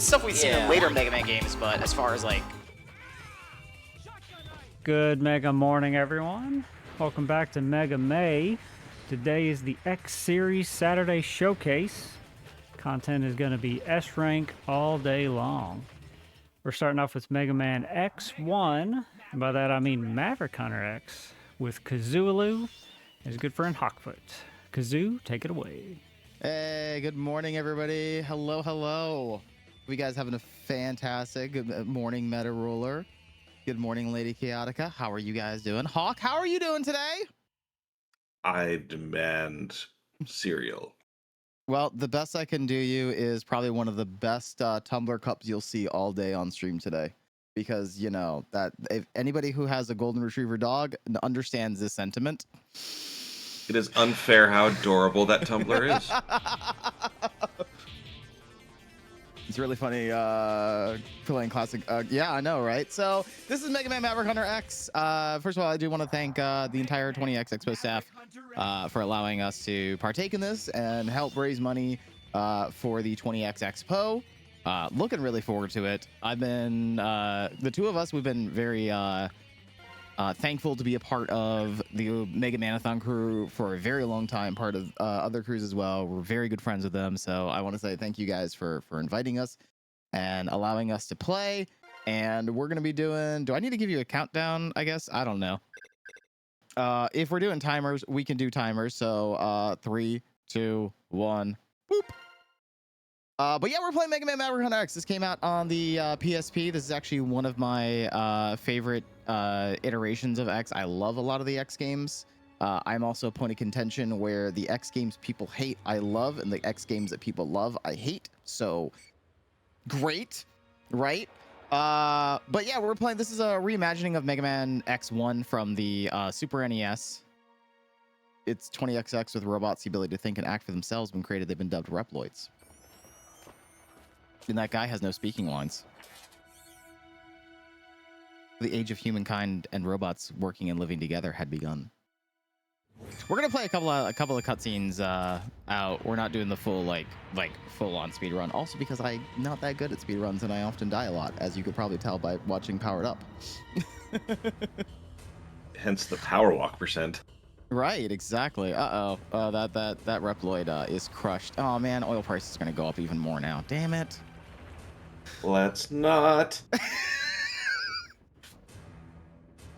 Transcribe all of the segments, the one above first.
stuff we've seen in later Mega Man games, but as far as like... Good Mega morning, everyone. Welcome back to Mega May. Today is the X Series Saturday Showcase. Content is going to be S rank all day long. We're starting off with Mega Man X1, and by that I mean Maverick Hunter X, with Kazooaloo and his good friend Hawkfoot. Kazoo, take it away. Hey, good morning, everybody. Hello, hello. You guys having a fantastic good morning, Meta Ruler. Good morning, Lady Chaotica. How are you guys doing? Hawk, how are you doing today? I demand cereal. Well, the best I can do you is probably one of the best tumbler cups you'll see all day on stream today. Because, you know, that if anybody who has a golden retriever dog understands this sentiment. It is unfair how adorable that tumbler is. It's really funny playing classic. Yeah, I know, right? So this is Mega Man Maverick Hunter X. First of all, I do want to thank the entire 20X Expo staff for allowing us to partake in this and help raise money for the 20X Expo. Looking really forward to it. I've been, the two of us, we've been very thankful to be a part of the Mega Manathon crew for a very long time, part of other crews as well. We're very good friends with them, so I want to say thank you guys for inviting us and allowing us to play. And we're going to be doing, do I need to give you a countdown, I guess? I don't know. If we're doing timers, we can do timers. So 3, 2, 1, boop. But yeah, we're playing Mega Man Maverick Hunter X. This came out on the PSP. This is actually one of my favorite iterations of X. I love a lot of the X games. I'm also a point of contention where the X games people hate, I love, and the X games that people love, I hate. So great, right? But yeah, we're playing. This is a reimagining of Mega Man X1 from the Super NES. It's 20XX with robots. The ability to think and act for themselves been created. They've been dubbed Reploids. And that guy has no speaking lines. The age of humankind and robots working and living together had begun. We're gonna play a couple of cutscenes out. We're not doing the full like full on speed run. Also because I'm not that good at speed runs and I often die a lot, as you could probably tell by watching Powered Up. Hence the Powerwalk percent. Right, exactly. That Reploid is crushed. Oh man, oil price is gonna go up even more now. Damn it. Let's not.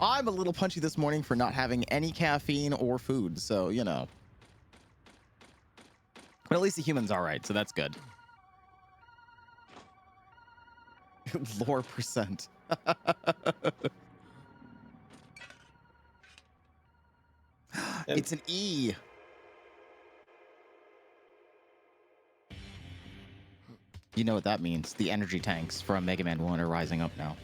I'm a little punchy this morning for not having any caffeine or food, so, you know. But at least the human's all right, so that's good. Lore percent. It's an E. You know what that means. The energy tanks from Mega Man 1 are rising up now.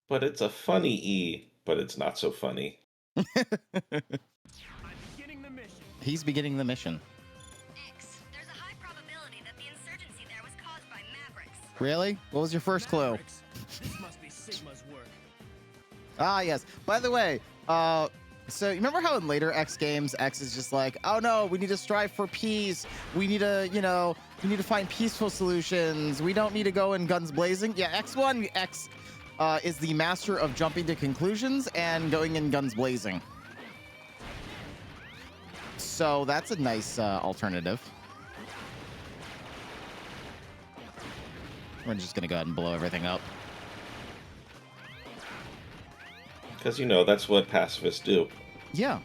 But it's a funny E, but it's not so funny. He's beginning the mission. X, there's a high probability that the insurgency there was caused by Mavericks. Really? What was your first clue? This must be Sigma's work. Ah, yes. By the way, so you remember how in later X games, X is just like, oh no, we need to strive for peace. We need to, you know, we need to find peaceful solutions. We don't need to go in guns blazing. Yeah, X1, X is the master of jumping to conclusions and going in guns blazing. So that's a nice alternative. We're just gonna go ahead and blow everything up. Because, you know, that's what pacifists do. Yeah.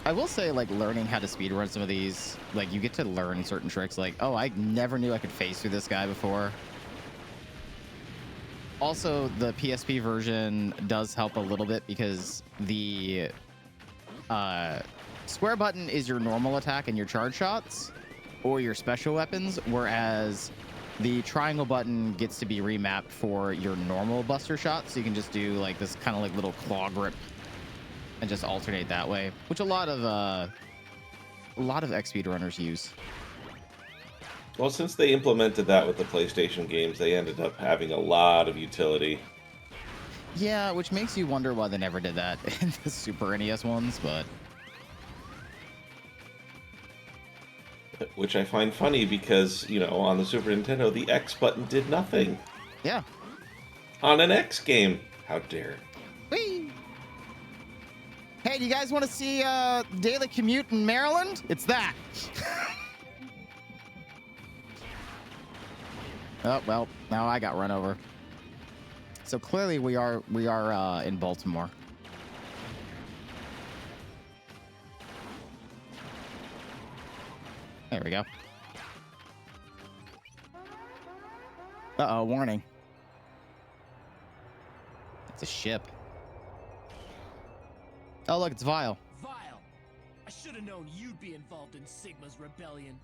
I will say, like, learning how to speedrun some of these, like, you get to learn certain tricks. Like, oh, I never knew I could phase through this guy before. Also, the PSP version does help a little bit because the square button is your normal attack and your charge shots or your special weapons, whereas the triangle button gets to be remapped for your normal buster shot, so you can just do like this kind of like little claw grip and just alternate that way, which a lot of X speedrunners use. Well, since they implemented that with the PlayStation games, they ended up having a lot of utility. Yeah, which makes you wonder why they never did that in the Super NES ones, but which I find funny because, you know, on the Super Nintendo, the X button did nothing. Yeah. On an X game. How dare. Whee! Hey, do you guys want to see daily commute in Maryland? It's that. Oh, well, now I got run over. So clearly we are in Baltimore. There we go. Uh-oh, warning. It's a ship. Oh, look, it's Vile. Vile. I should have known you'd be involved in Sigma's rebellion.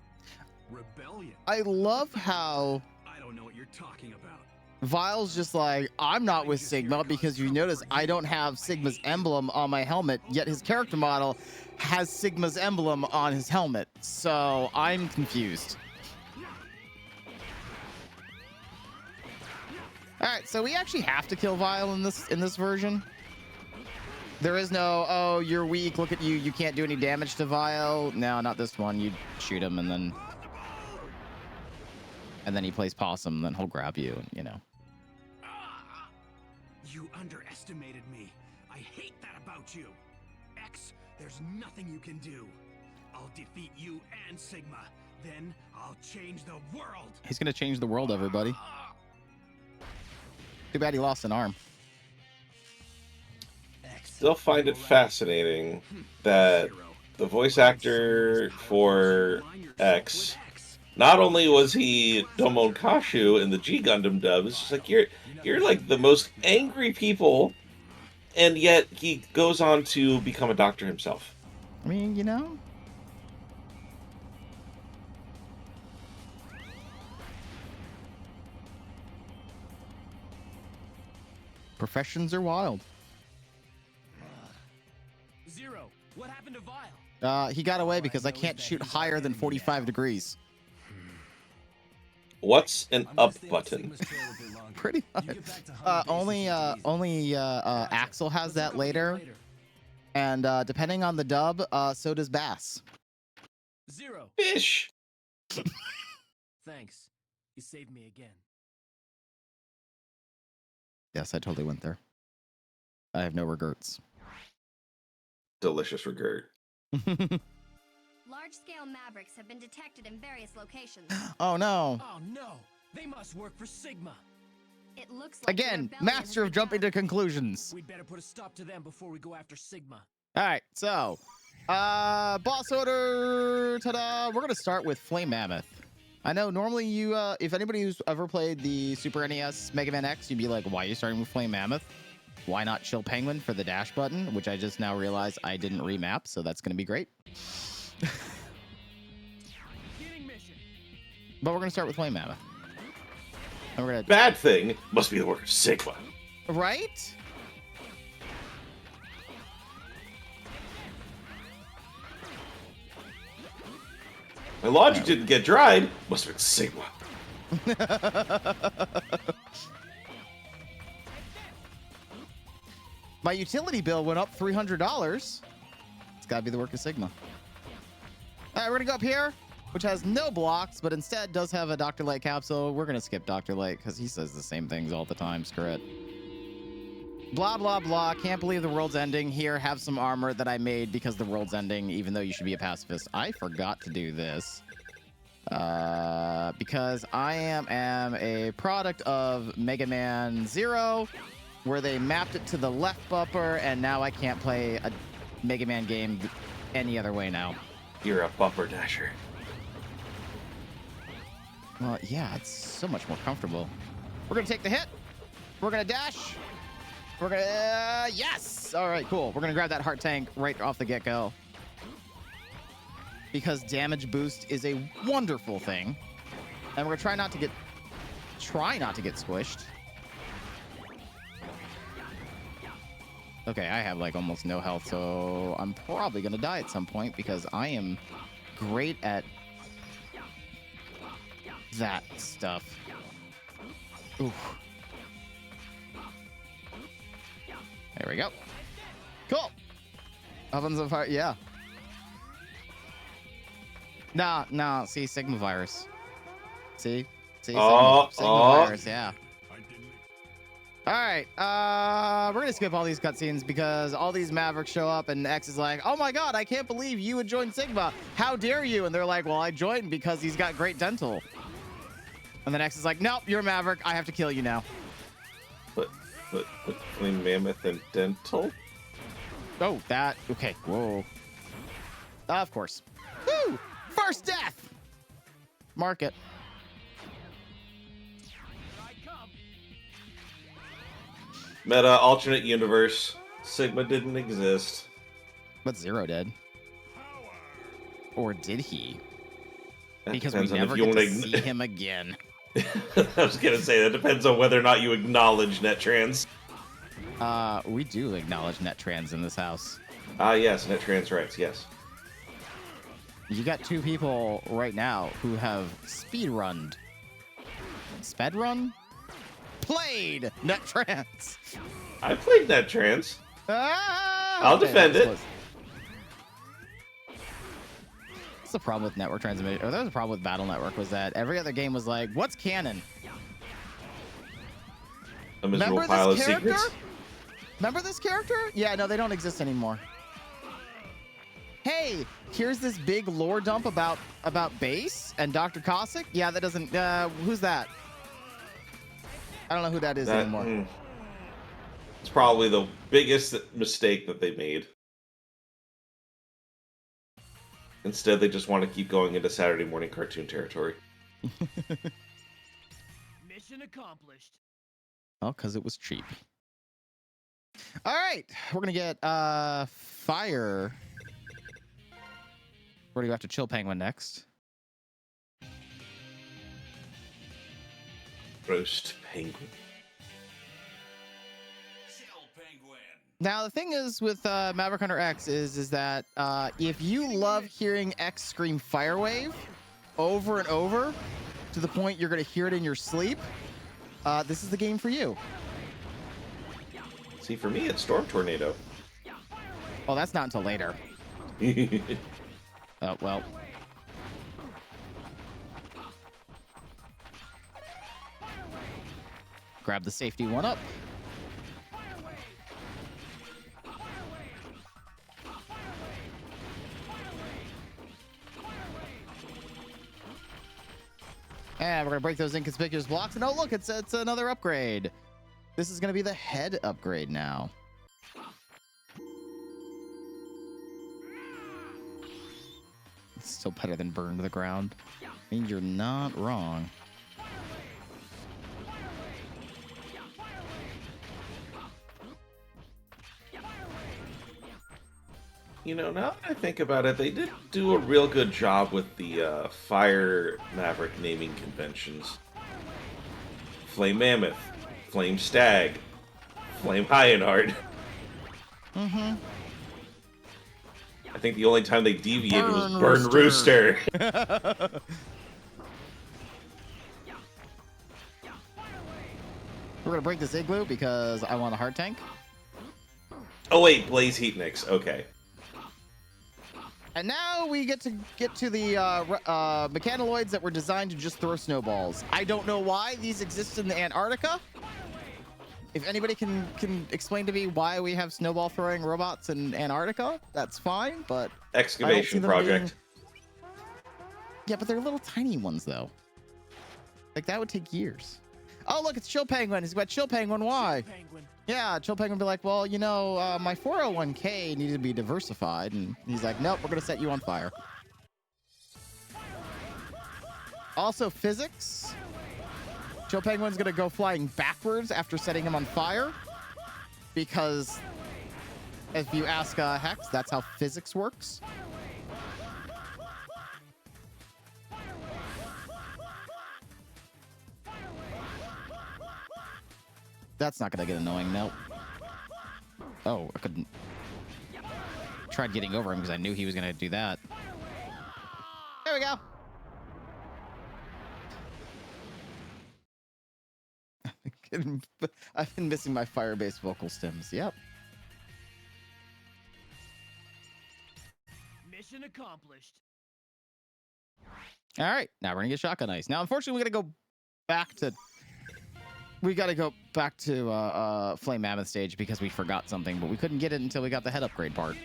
Rebellion? I love how I don't know what you're talking about. Vile's just like, I'm not with Sigma because you notice I don't have Sigma's emblem on my helmet, yet his character model has Sigma's emblem on his helmet. So I'm confused. All right, so we actually have to kill Vile in this version. There is no, oh, you're weak, look at you, you can't do any damage to Vile. No, not this one. You shoot him and then he plays possum, then he'll grab you, and you know. You underestimated me. I hate that about you. X, there's nothing you can do. I'll defeat you and Sigma. Then I'll change the world. He's gonna change the world, everybody. Too bad he lost an arm. Still find it fascinating that the voice actor for X, not only was he Domon Kashu in the G Gundam dub, it's just like you're like the most angry people, and yet he goes on to become a doctor himself. I mean, you know. Professions are wild. Zero. What happened to Vile? He got away because I can't shoot higher than 45 degrees. What's an up button? Pretty much. Only Axel has that later. And depending on the dub, so does Bass. Zero. Fish. Thanks. You saved me again. Yes, I totally went there. I have no regrets. Delicious regret. Large-scale Mavericks have been detected in various locations. Oh no. Oh no! They must work for Sigma. It looks like the Again, rebellion master has of jumping to begun. conclusions. We'd better put a stop to them before we go after Sigma. All right, so boss order. Ta-da! We're gonna start with Flame Mammoth. I know normally you, if anybody who's ever played the Super NES Mega Man X, you'd be like, why are you starting with Flame Mammoth? Why not Chill Penguin for the dash button? Which I just now realized I didn't remap, so that's gonna be great. Beginning mission. But we're gonna start with Flame Mammoth. And we're gonna Bad thing must be the work of Sigma. right. My logic didn't get dried. Must have been Sigma. My utility bill went up $300. It's gotta be the work of Sigma. All right, we're gonna go up here, which has no blocks, but instead does have a Dr. Light capsule. We're gonna skip Dr. Light because he says the same things all the time. Screw it. Blah, blah, blah. Can't believe the world's ending. Here, have some armor that I made because the world's ending, even though you should be a pacifist. I forgot to do this. Because I am a product of Mega Man 0, where they mapped it to the left bumper, and now I can't play a Mega Man game any other way now. You're a bumper dasher. Well, yeah, it's so much more comfortable. We're gonna take the hit. We're gonna dash. We're gonna, yes! All right, cool. We're gonna grab that heart tank right off the get-go. Because damage boost is a wonderful thing. And we're gonna try not to get squished. Okay, I have like almost no health, so I'm probably gonna die at some point because I am great at that stuff. Oof. There we go. Cool. Ovens of fire, yeah. No. See, Sigma virus. See, Oh, Sigma virus. Yeah. All right, we're gonna skip all these cutscenes because all these Mavericks show up and X is like, "Oh my God, I can't believe you would join Sigma. How dare you?" And they're like, "Well, I joined because he's got great dental." And then X is like, "Nope, you're a Maverick. I have to kill you now." But between Mammoth and Dental? Oh, that. Okay, whoa. Of course. Woo! First death. Mark it. Meta alternate universe. Sigma didn't exist. But Zero did. Or did he? That Because we depends on never if you get to wanna see him again. I was gonna say that depends on whether or not you acknowledge NetTrans. We do acknowledge NetTrans in this house. Ah, yes, NetTrans rights, yes. You got two people right now who have speedrunned. Spedrun? Played NetTrans. I played NetTrans. I'll Okay, defend that was it. close. That's the problem with network transmission. Or that was the problem with Battle Network, was that every other game was like, what's canon? A miserable Remember pile of this character? secrets. Remember this character? Yeah, no, they don't exist anymore. Hey, here's this big lore dump about Base and Dr. Cossack. Yeah, that doesn't. Who's that? I don't know who that is anymore. It's probably the biggest mistake that they made. Instead, they just want to keep going into Saturday morning cartoon territory. Mission accomplished. Oh, because it was cheap. All right, we're gonna get fire. We're gonna go after Chill Penguin next. Roast penguin. Now the thing is with Maverick Hunter X is that if you love hearing X scream Fire Wave over and over to the point you're gonna hear it in your sleep, this is the game for you. See, for me, it's Storm Tornado. Oh, that's not until later. Oh, well. Grab the safety one up. And we're gonna break those inconspicuous blocks. And oh, look, it's another upgrade. This is gonna be the head upgrade now. It's still better than burn to the ground. I mean, you're not wrong. You know, now that I think about it, they did do a real good job with the Fire Maverick naming conventions. Flame Mammoth, Flame Stag, Flame Hyenard. Mm-hmm. I think the only time they deviated was Burn Burn Rooster. We're gonna break this igloo because I want a heart tank. Oh wait, Blaze Heatniks. Okay. And now we get to the mechanoids that were designed to just throw snowballs. I don't know why these exist in the Antarctica. If anybody can explain to me why we have snowball throwing robots in Antarctica, that's fine. But Excavation project. Yeah, but they're little tiny ones though. Like that would take years. Oh look, it's Chill Penguin. He's got Chill Penguin. Why? Penguin. Yeah, Chill Penguin would be like, well, you know, my 401k needed to be diversified, and he's like, nope, we're gonna set you on fire. Also, physics. Chill Penguin's gonna go flying backwards after setting him on fire, because if you ask Hex, that's how physics works. That's not gonna get annoying, nope. Oh, I couldn't. Tried getting over him because I knew he was gonna do that. There we go. I've been missing my fire-based vocal stems. Yep. Mission accomplished. All right, now we're gonna get shotgun ice. Now, unfortunately, we gotta go back to Flame Mammoth stage because we forgot something, but we couldn't get it until we got the head upgrade part.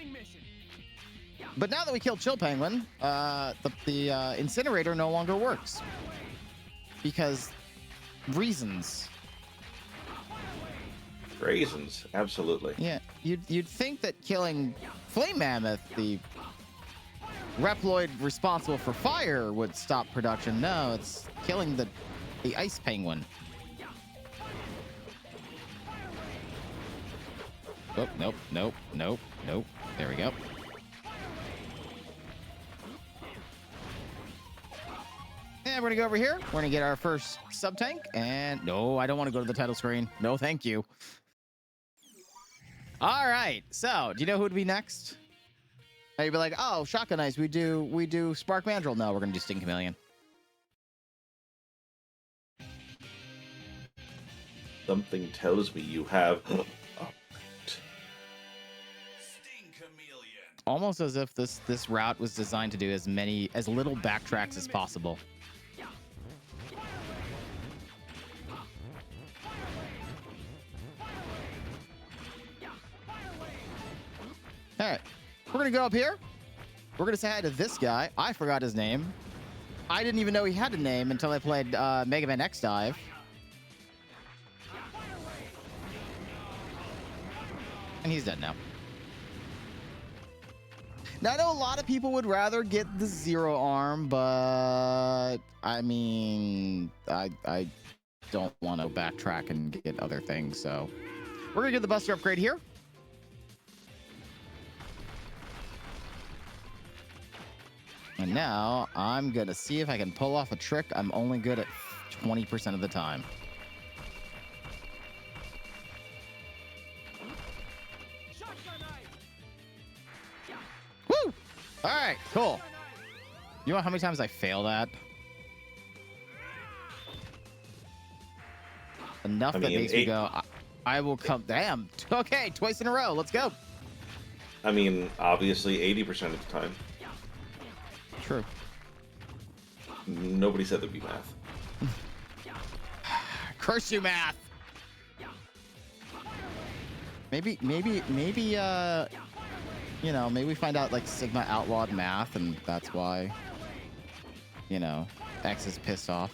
But now that we killed Chill Penguin, the incinerator no longer works because reasons. Raisins, absolutely. Yeah, you'd think that killing Flame Mammoth, the Reploid responsible for fire, would stop production. No, it's killing the Ice Penguin. Oh, nope, nope, nope, nope. There we go. And we're gonna go over here. We're gonna get our first sub-tank. And no, I don't want to go to the title screen. No, thank you. All right, so do you know who would be next? You'd be like, oh, shotgun ice. We do Spark Mandrill. No, we're gonna do Sting Chameleon. Something tells me you have. Almost as if this route was designed to do as little backtracks as possible. All right, we're gonna go up here. We're gonna say hi to this guy. I forgot his name. I didn't even know he had a name until I played Mega Man X Dive. And he's dead now. Now, I know a lot of people would rather get the Zero Arm, but I mean, I don't want to backtrack and get other things, so we're gonna get the Buster upgrade here. And now I'm gonna see if I can pull off a trick I'm only good at 20% of the time. Woo! All right, cool. You know how many times I fail that? Enough that makes me go, I will come. Damn. Okay, twice in a row. Let's go. I mean, obviously 80% of the time. True. Nobody said there'd be math. Curse you, math. Maybe, you know, maybe we find out like Sigma outlawed math, and that's why, you know, X is pissed off.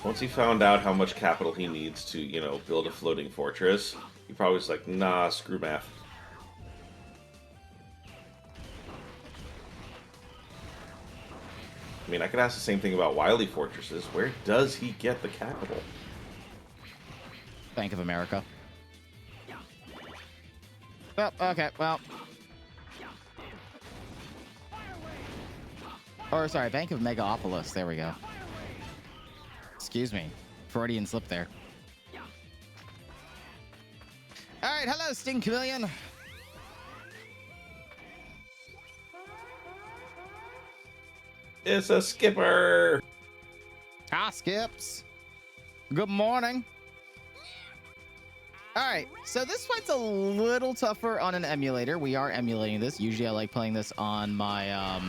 Once he found out how much capital he needs to, you know, build a floating fortress, he probably was like, nah, screw math. I mean, I could ask the same thing about Wily Fortresses. Where does he get the capital? Bank of America. Oh, okay, well. Or, sorry, Bank of Megaopolis. There we go. Excuse me. Freudian slip there. All right, hello, Sting Chameleon. It's a skipper! Hi, Skips. Good morning. All right, so this fight's a little tougher on an emulator. We are emulating this. Usually I like playing this on my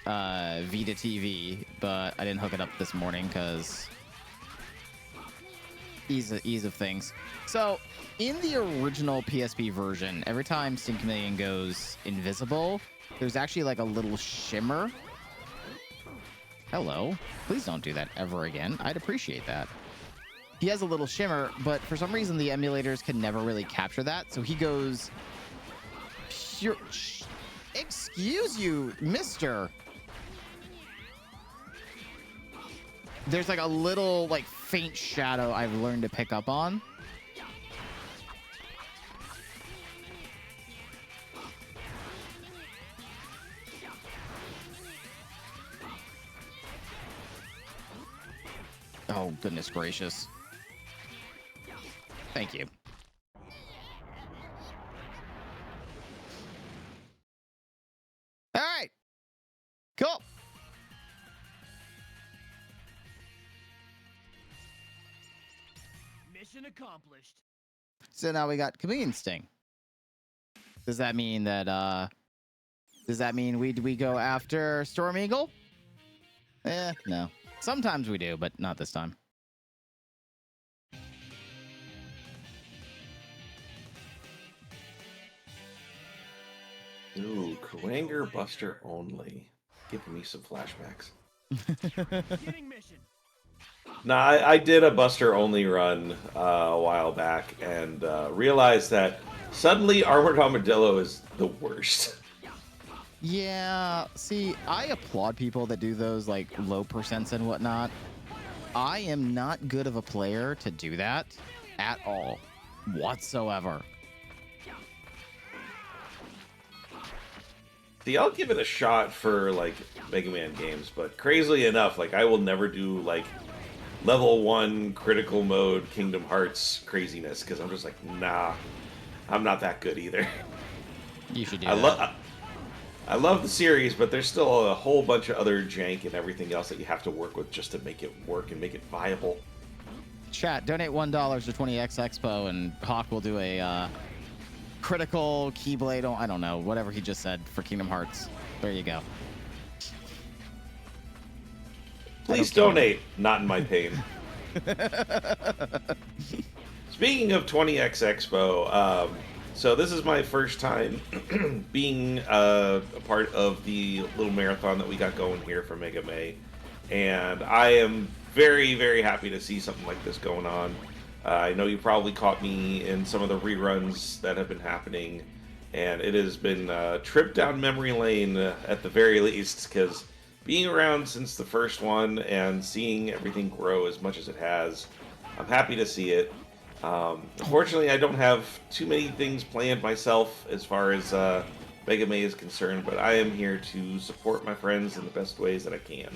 Vita TV, but I didn't hook it up this morning because ease of things. So in the original PSP version, every time Sting Chameleon goes invisible, there's actually like a little shimmer. Hello. Please don't do that ever again. I'd appreciate that. He has a little shimmer, but for some reason the emulators can never really capture that. So he goes pure. Excuse you, mister. There's like a little like faint shadow I've learned to pick up on. Oh, goodness gracious. Thank you. All right. Cool. Mission accomplished. So now we got Chameleon Sting. Does that mean that Does that mean we go after Storm Eagle? No. Sometimes we do, but not this time. Ooh, Kuwanger Buster only. Giving me some flashbacks. Beginning mission. Nah, I did a Buster only run a while back and realized that suddenly Armored Armadillo is the worst. Yeah, see, I applaud people that do those like low percents and whatnot. I am not good of a player to do that at all, whatsoever. See, I'll give it a shot for like Mega Man games, but crazily enough, like I will never do like level 1 critical mode Kingdom Hearts craziness because I'm just like, nah, I'm not that good either. You should do I love the series, but there's still a whole bunch of other jank and everything else that you have to work with just to make it work and make it viable. Chat, donate $1 to 20X Expo, and Hawk will do a critical Keyblade. I don't know, whatever he just said for Kingdom Hearts. There you go. Please donate. Not in my pain. Speaking of 20X Expo, so this is my first time being a part of the little marathon that we got going here for Mega May, and I am very, very happy to see something like this going on. I know you probably caught me in some of the reruns that have been happening, and it has been a trip down memory lane at the very least, because being around since the first one and seeing everything grow as much as it has, I'm happy to see it. Unfortunately, I don't have too many things planned myself as far as Mega May is concerned, but I am here to support my friends in the best ways that I can.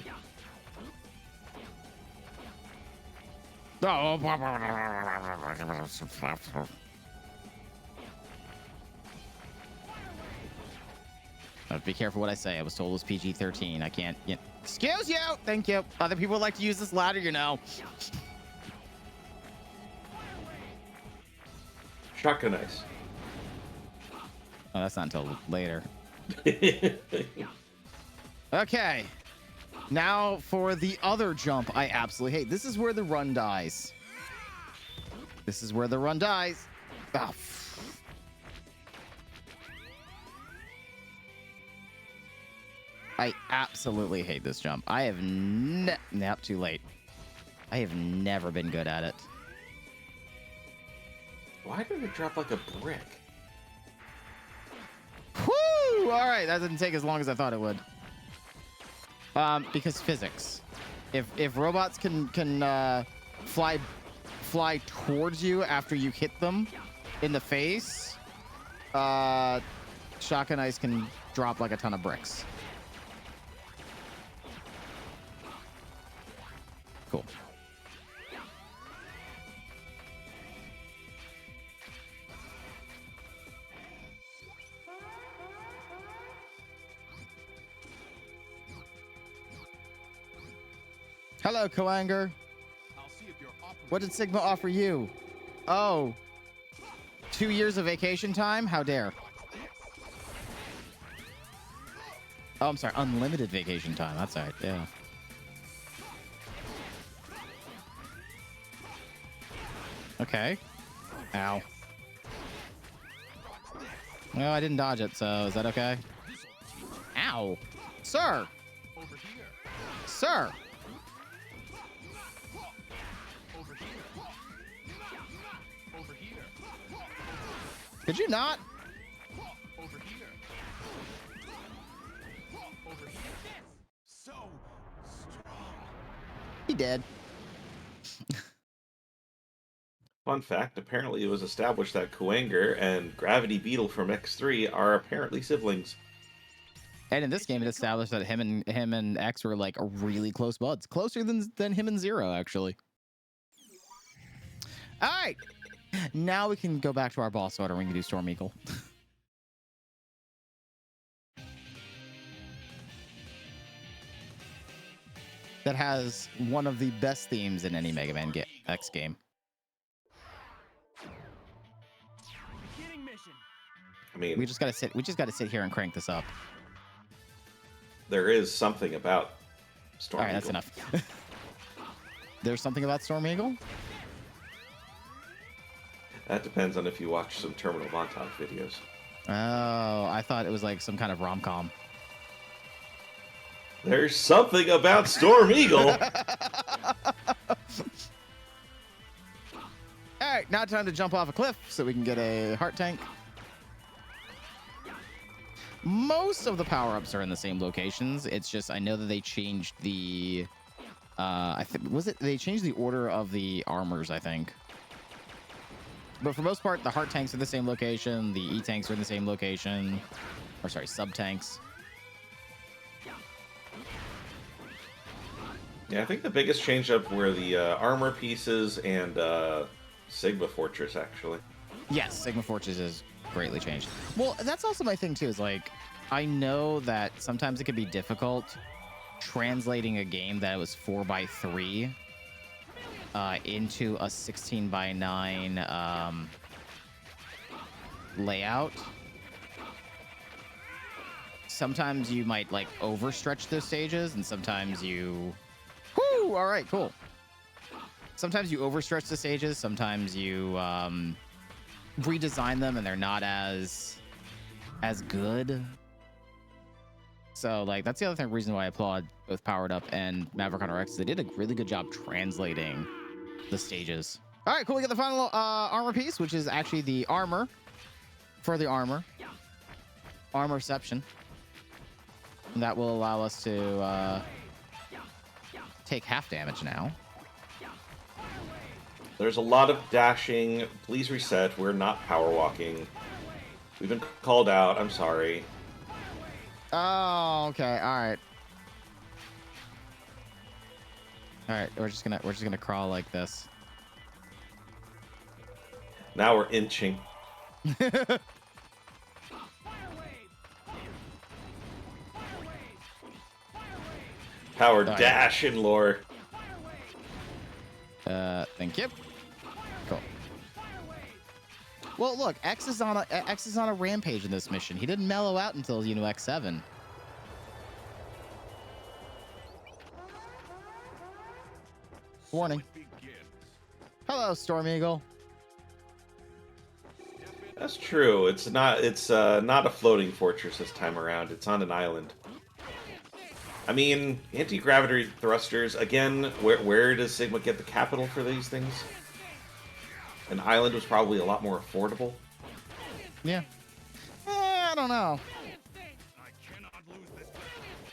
Be careful what I say. I was told it was PG-13. I can't. Excuse you. Thank you. Other people like to use this ladder, you know. Shotgun ice. Oh, that's not until later. Okay. Now for the other jump I absolutely hate. This is where the run dies. This is where the run dies. Oh. I absolutely hate this jump. I have nope, too late. I have never been good at it. Why did it drop like a brick? Whoo! All right, that didn't take as long as I thought it would. Because physics. If robots can fly towards you after you hit them in the face, shotgun ice can drop like a ton of bricks. Cool. Hello, Kuwanger. What did Sigma offer you? Oh, 2 years of vacation time? How dare. Oh, I'm sorry. Unlimited vacation time. That's all right. Yeah. Okay. Ow. Well, I didn't dodge it, so is that okay? Ow. Sir. Sir. Could you not? So strong. He did. Fun fact, apparently it was established that Kuwanger and Gravity Beetle from X3 are apparently siblings. And in this game, it established that him and X were like really close buds, closer than him and Zero, actually. All right, now we can go back to our boss order. We can do Storm Eagle. That has one of the best themes in any Mega Man X game. Beginning mission. I mean, We just gotta sit here and crank this up. there is something about Storm All right, Eagle. that's enough. There's something about Storm Eagle? That depends on if you watch some terminal montage videos. Oh, I thought it was like some kind of rom-com. There's something about Storm Eagle. All right, now time to jump off a cliff so we can get a heart tank. Most of the power-ups are in the same locations. It's just I know that they changed the they changed the order of the armors, I think. But for most part, the heart tanks are the same location, the E-tanks are in the same location. Or sorry, sub-tanks. Yeah, I think the biggest change up were the armor pieces and Sigma Fortress, actually. Yes, Sigma Fortress is greatly changed. Well, that's also my thing too, is like, I know that sometimes it can be difficult translating a game that was 4x3 into a 16:9 layout. Sometimes you might like overstretch those stages, and sometimes you... Whoo! All right, cool. Sometimes you overstretch the stages, sometimes you redesign them and they're not as good. So like that's the other reason why I applaud both Powered Up and Maverick Hunter X. They did a really good job translating the stages. All right, cool. We got the final armor piece, which is actually the armor for the armorception. And that will allow us to take half damage now. There's a lot of dashing. Please reset. We're not power walking. We've been called out. I'm sorry. Oh, okay. All right. All right. We're just gonna crawl like this. Now we're inching. Power dash and lore. Thank you. Cool. Well, look, X is on a rampage in this mission. He didn't mellow out until, you know, X7. Warning. Hello, Storm Eagle. That's true. It's not a floating fortress this time around. It's on an island. I mean, anti-gravity thrusters, again, where does Sigma get the capital for these things? An island was probably a lot more affordable. Yeah. I don't know.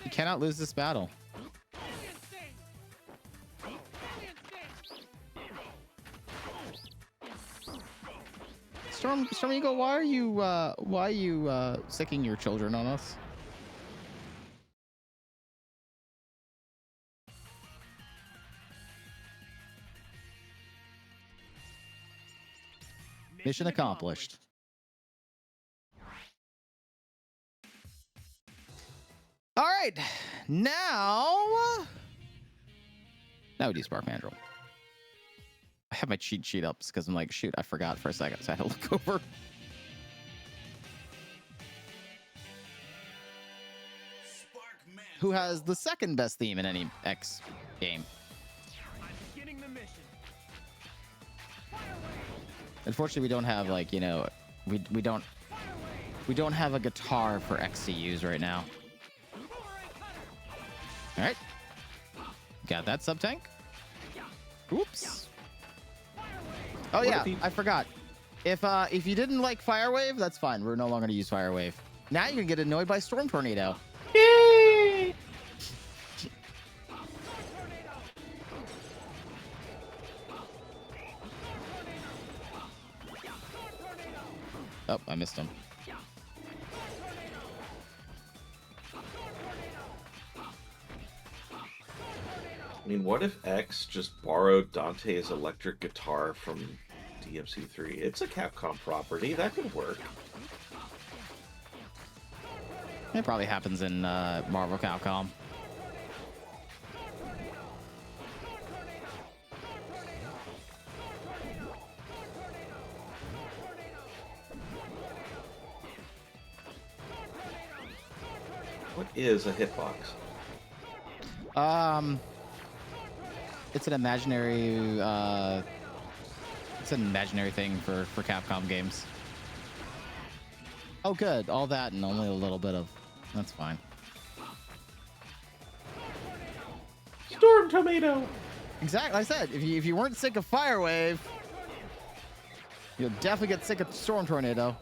You cannot lose this battle. Storm Eagle, why are you sicking your children on us? Mission accomplished. All right, now we do Spark Mandrill. I have my cheat sheet up because I'm like, shoot, I forgot for a second, so I had to look over. Who has the second best theme in any X game? Unfortunately, we don't have like, you know, we don't have a guitar for X to use right now. All right, got that sub tank. Oops. Oh yeah, I forgot. If you didn't like Fire Wave, that's fine. We're no longer gonna use Fire Wave. Now you're gonna get annoyed by Storm Tornado. Yay! Oh, I missed him. I mean, what if X just borrowed Dante's electric guitar from DMC3? It's a Capcom property. That could work. It probably happens in Marvel Capcom. What is a hitbox? It's an imaginary thing for Capcom games. Oh, good. All that and only a little bit of. That's fine. Storm Tomato. Exactly. Like I said, if you weren't sick of Fire Wave, you'll definitely get sick of Storm Tornado.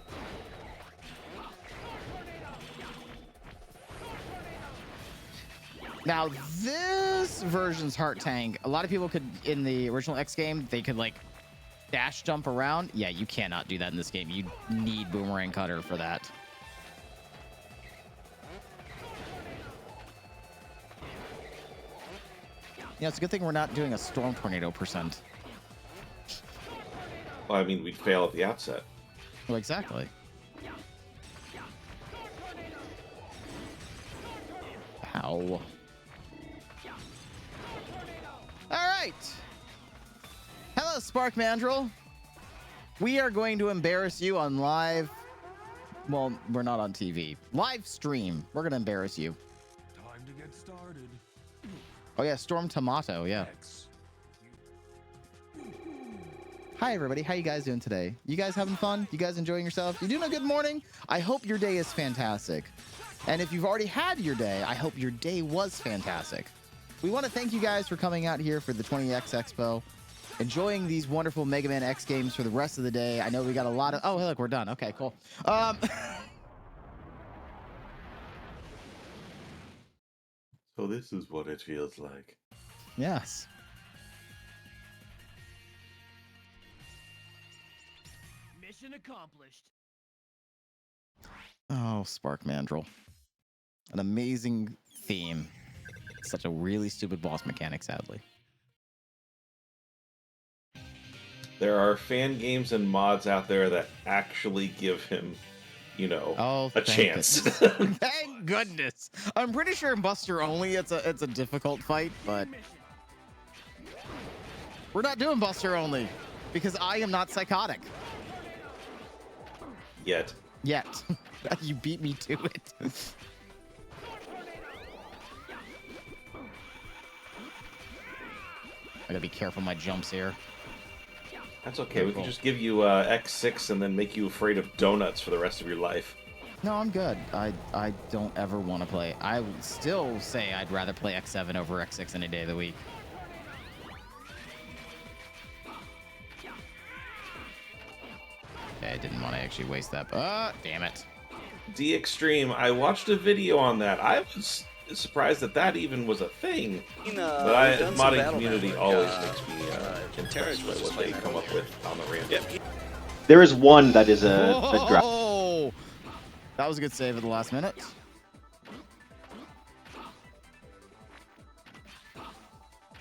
Now, this version's Heart Tank, a lot of people could, in the original X game, they could like dash jump around. Yeah, you cannot do that in this game. You need Boomerang Cutter for that. Yeah, it's a good thing we're not doing a Storm Tornado %. Well, I mean, we'd fail at the outset. Well, exactly. Ow. All right. Hello, Spark Mandrill. We are going to embarrass you on live. Well, we're not on TV. Live stream. We're going to embarrass you. Time to get started. Oh, yeah. Storm Tomato. Yeah. X. Hi, everybody. How you guys doing today? You guys having fun? You guys enjoying yourself? You doing a good morning? I hope your day is fantastic. And if you've already had your day, I hope your day was fantastic. We want to thank you guys for coming out here for the 20X Expo, enjoying these wonderful Mega Man X games for the rest of the day. I know we got a lot of... Oh, hey, look, we're done. Okay, cool. So this is what it feels like. Yes. Mission accomplished. Oh, Spark Mandrill. An amazing theme. Such a really stupid boss mechanic, sadly. There are fan games and mods out there that actually give him, you know, a chance. Thank goodness. I'm pretty sure in Buster only it's a difficult fight, but we're not doing Buster only because I am not psychotic. Yet. You beat me to it. I gotta be careful my jumps here. That's okay. We can just give you X6 and then make you afraid of donuts for the rest of your life. No, I'm good. I don't ever want to play. I would still say I'd rather play X7 over X6 any day of the week. Okay, I didn't want to actually waste that. Damn it. D Extreme, I watched a video on that. I was surprised that even was a thing. But the modding community always makes me impressed by what they come up with on the random. There is one that is a drop. Oh, that was a good save at the last minute.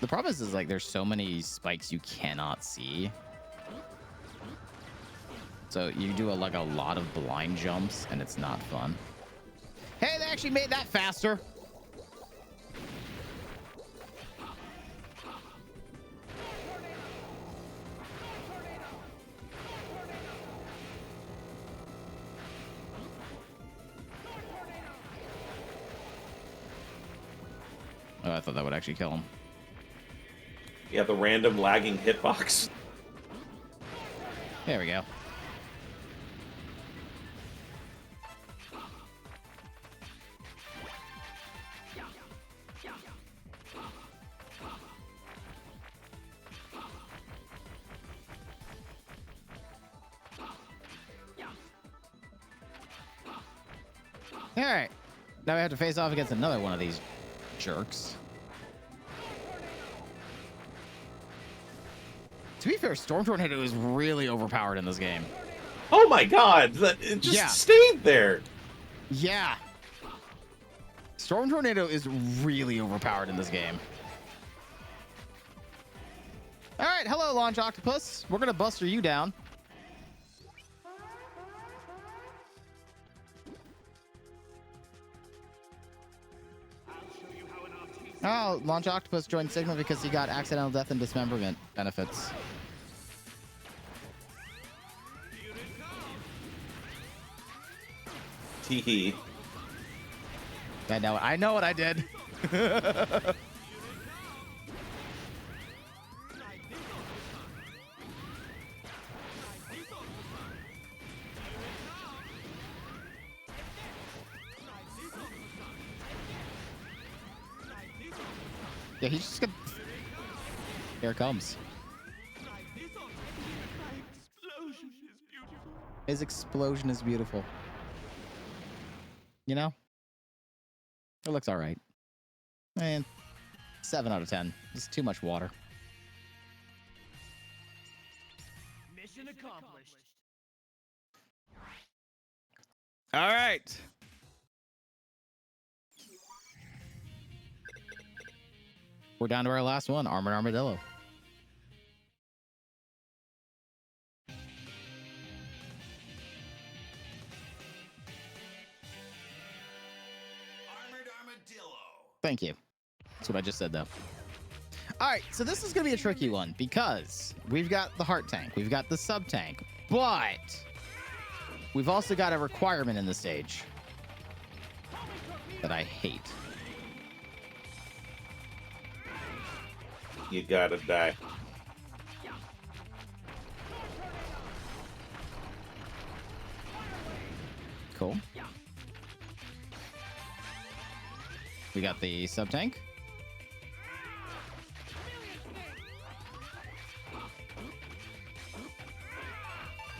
The problem is like there's so many spikes you cannot see. So you do a lot of blind jumps and it's not fun. Hey, they actually made that faster. Oh, I thought that would actually kill him. Yeah, the random lagging hitbox. There we go. All right. Now we have to face off against another one of these jerks. To be fair, Storm Tornado is really overpowered in this game. Oh my god! It just stayed there! Yeah. Storm Tornado is really overpowered in this game. All right, hello, Launch Octopus. We're going to buster you down. Oh, Launch Octopus joined Sigma because he got accidental death and dismemberment benefits. Teehee. I know what I did. Yeah, he's just gonna... Here it comes. His explosion is beautiful. You know? It looks alright. And 7 out of 10. It's too much water. Mission accomplished. Alright. We're down to our last one, Armored Armadillo. Armored Armadillo. Thank you. That's what I just said, though. All right, so this is going to be a tricky one because we've got the heart tank, we've got the sub tank, but we've also got a requirement in the stage that I hate. You gotta die. Cool. We got the sub tank.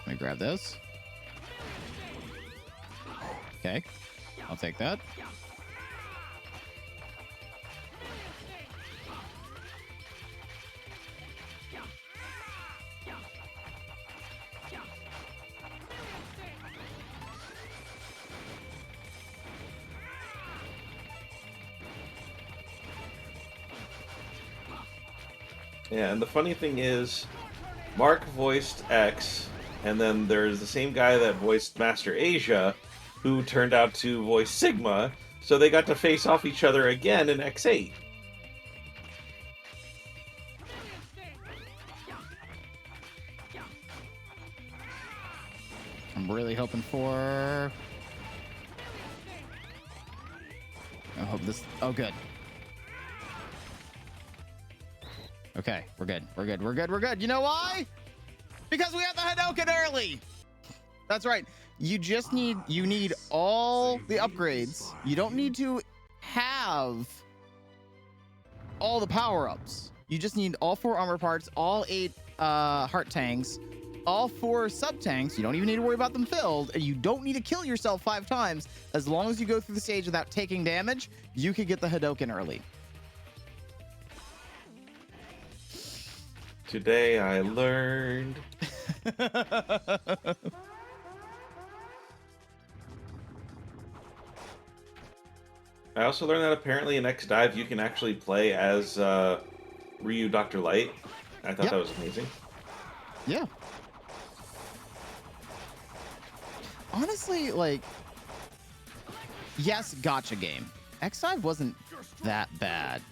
Let me grab those. Okay, I'll take that. Yeah, and the funny thing is, Mark voiced X, and then there's the same guy that voiced Master Asia, who turned out to voice Sigma, so they got to face off each other again in X8. I'm really hoping for... I hope this... Oh, good. Okay, we're good. We're good. We're good. We're good. You know why? Because we have the Hadouken early. That's right. You just need... You need all the upgrades. You don't need to have all the power-ups. You just need all 4 armor parts, all 8 heart tanks, all 4 sub-tanks. You don't even need to worry about them filled, and you don't need to kill yourself 5 times. As long as you go through the stage without taking damage, you could get the Hadouken early. Today I learned. I also learned that apparently in X Dive you can actually play as Ryu Dr. Light. I thought that was amazing. Yeah. Honestly, like, yes, gotcha game. X Dive wasn't that bad.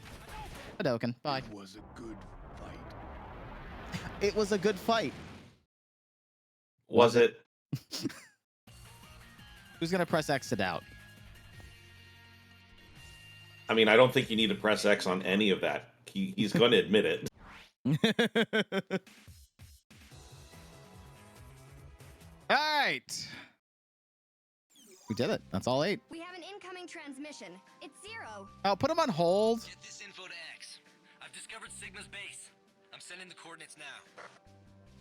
Hadouken, bye. It was a good fight. It was a good fight. Was it? Who's gonna press X it out? I mean, I don't think you need to press X on any of that. He's going to admit it. All right. We did it. That's all 8. We have an incoming transmission. It's 0. I'll put him on hold. Get this info to X. I've discovered Sigma's base. I'm sending the coordinates now.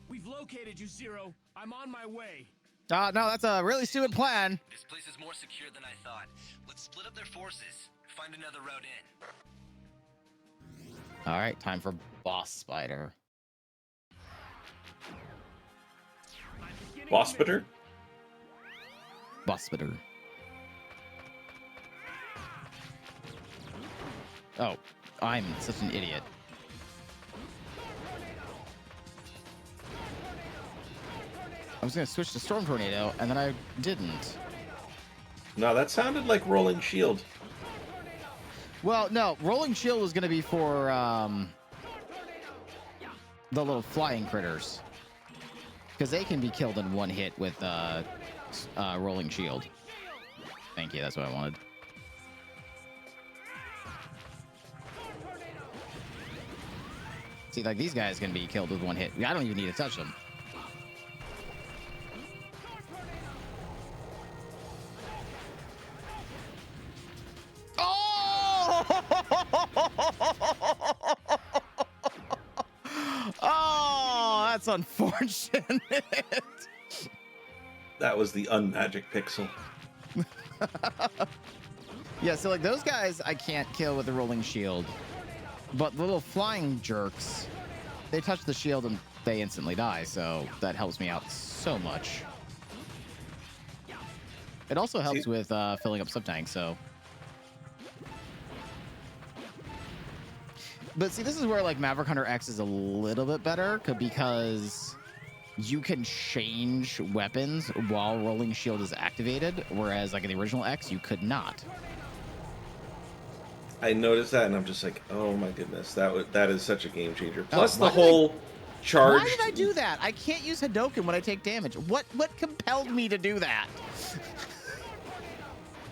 We've located you, Zero. I'm on my way. No, that's a really stupid plan. This place is more secure than I thought. Let's split up their forces. Find another route in. All right, time for Boss Spider. Boss-spitter? Boss Spider. Oh, I'm such an idiot. I was gonna switch to Storm Tornado, and then I didn't. No, that sounded like Rolling Shield. Well, no, Rolling Shield was gonna be for the little flying critters, because they can be killed in one hit with Rolling Shield. Thank you, that's what I wanted. See, like these guys can be killed with one hit. I don't even need to touch them. Oh! Oh, that's unfortunate. That was the unmagic pixel. Yeah, so like those guys I can't kill with the rolling shield. But the little flying jerks, they touch the shield and they instantly die, so that helps me out so much. It also helps with filling up sub-tanks, so... But see, this is where like Maverick Hunter X is a little bit better because you can change weapons while rolling shield is activated, whereas like in the original X, you could not. I noticed that, and I'm just like, oh my goodness, that is such a game changer. Plus why the whole charge. Why did I do that? I can't use Hadouken when I take damage. What compelled me to do that?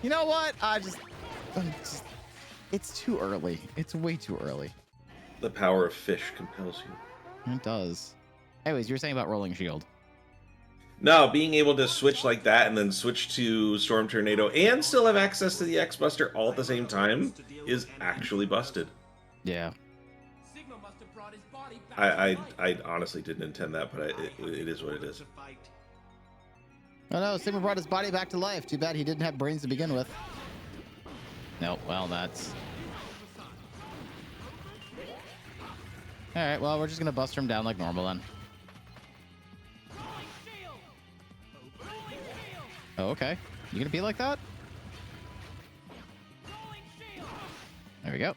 You know what? I'm just, it's too early. It's way too early. The power of fish compels you. It does. Anyways, you were saying about rolling shield. No, being able to switch like that and then switch to Storm Tornado and still have access to the X Buster all at the same time is actually busted. Yeah. I honestly didn't intend that, but it is what it is. Oh no, Sigma brought his body back to life. Too bad he didn't have brains to begin with. Nope, well that's... Alright, well we're just gonna buster him down like normal then. Oh, okay. You gonna be like that? There we go.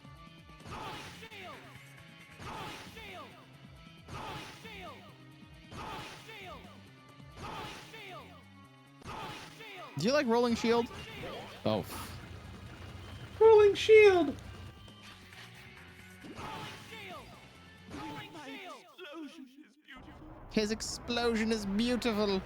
Do you like rolling shield? Oh. Rolling shield! His explosion is beautiful.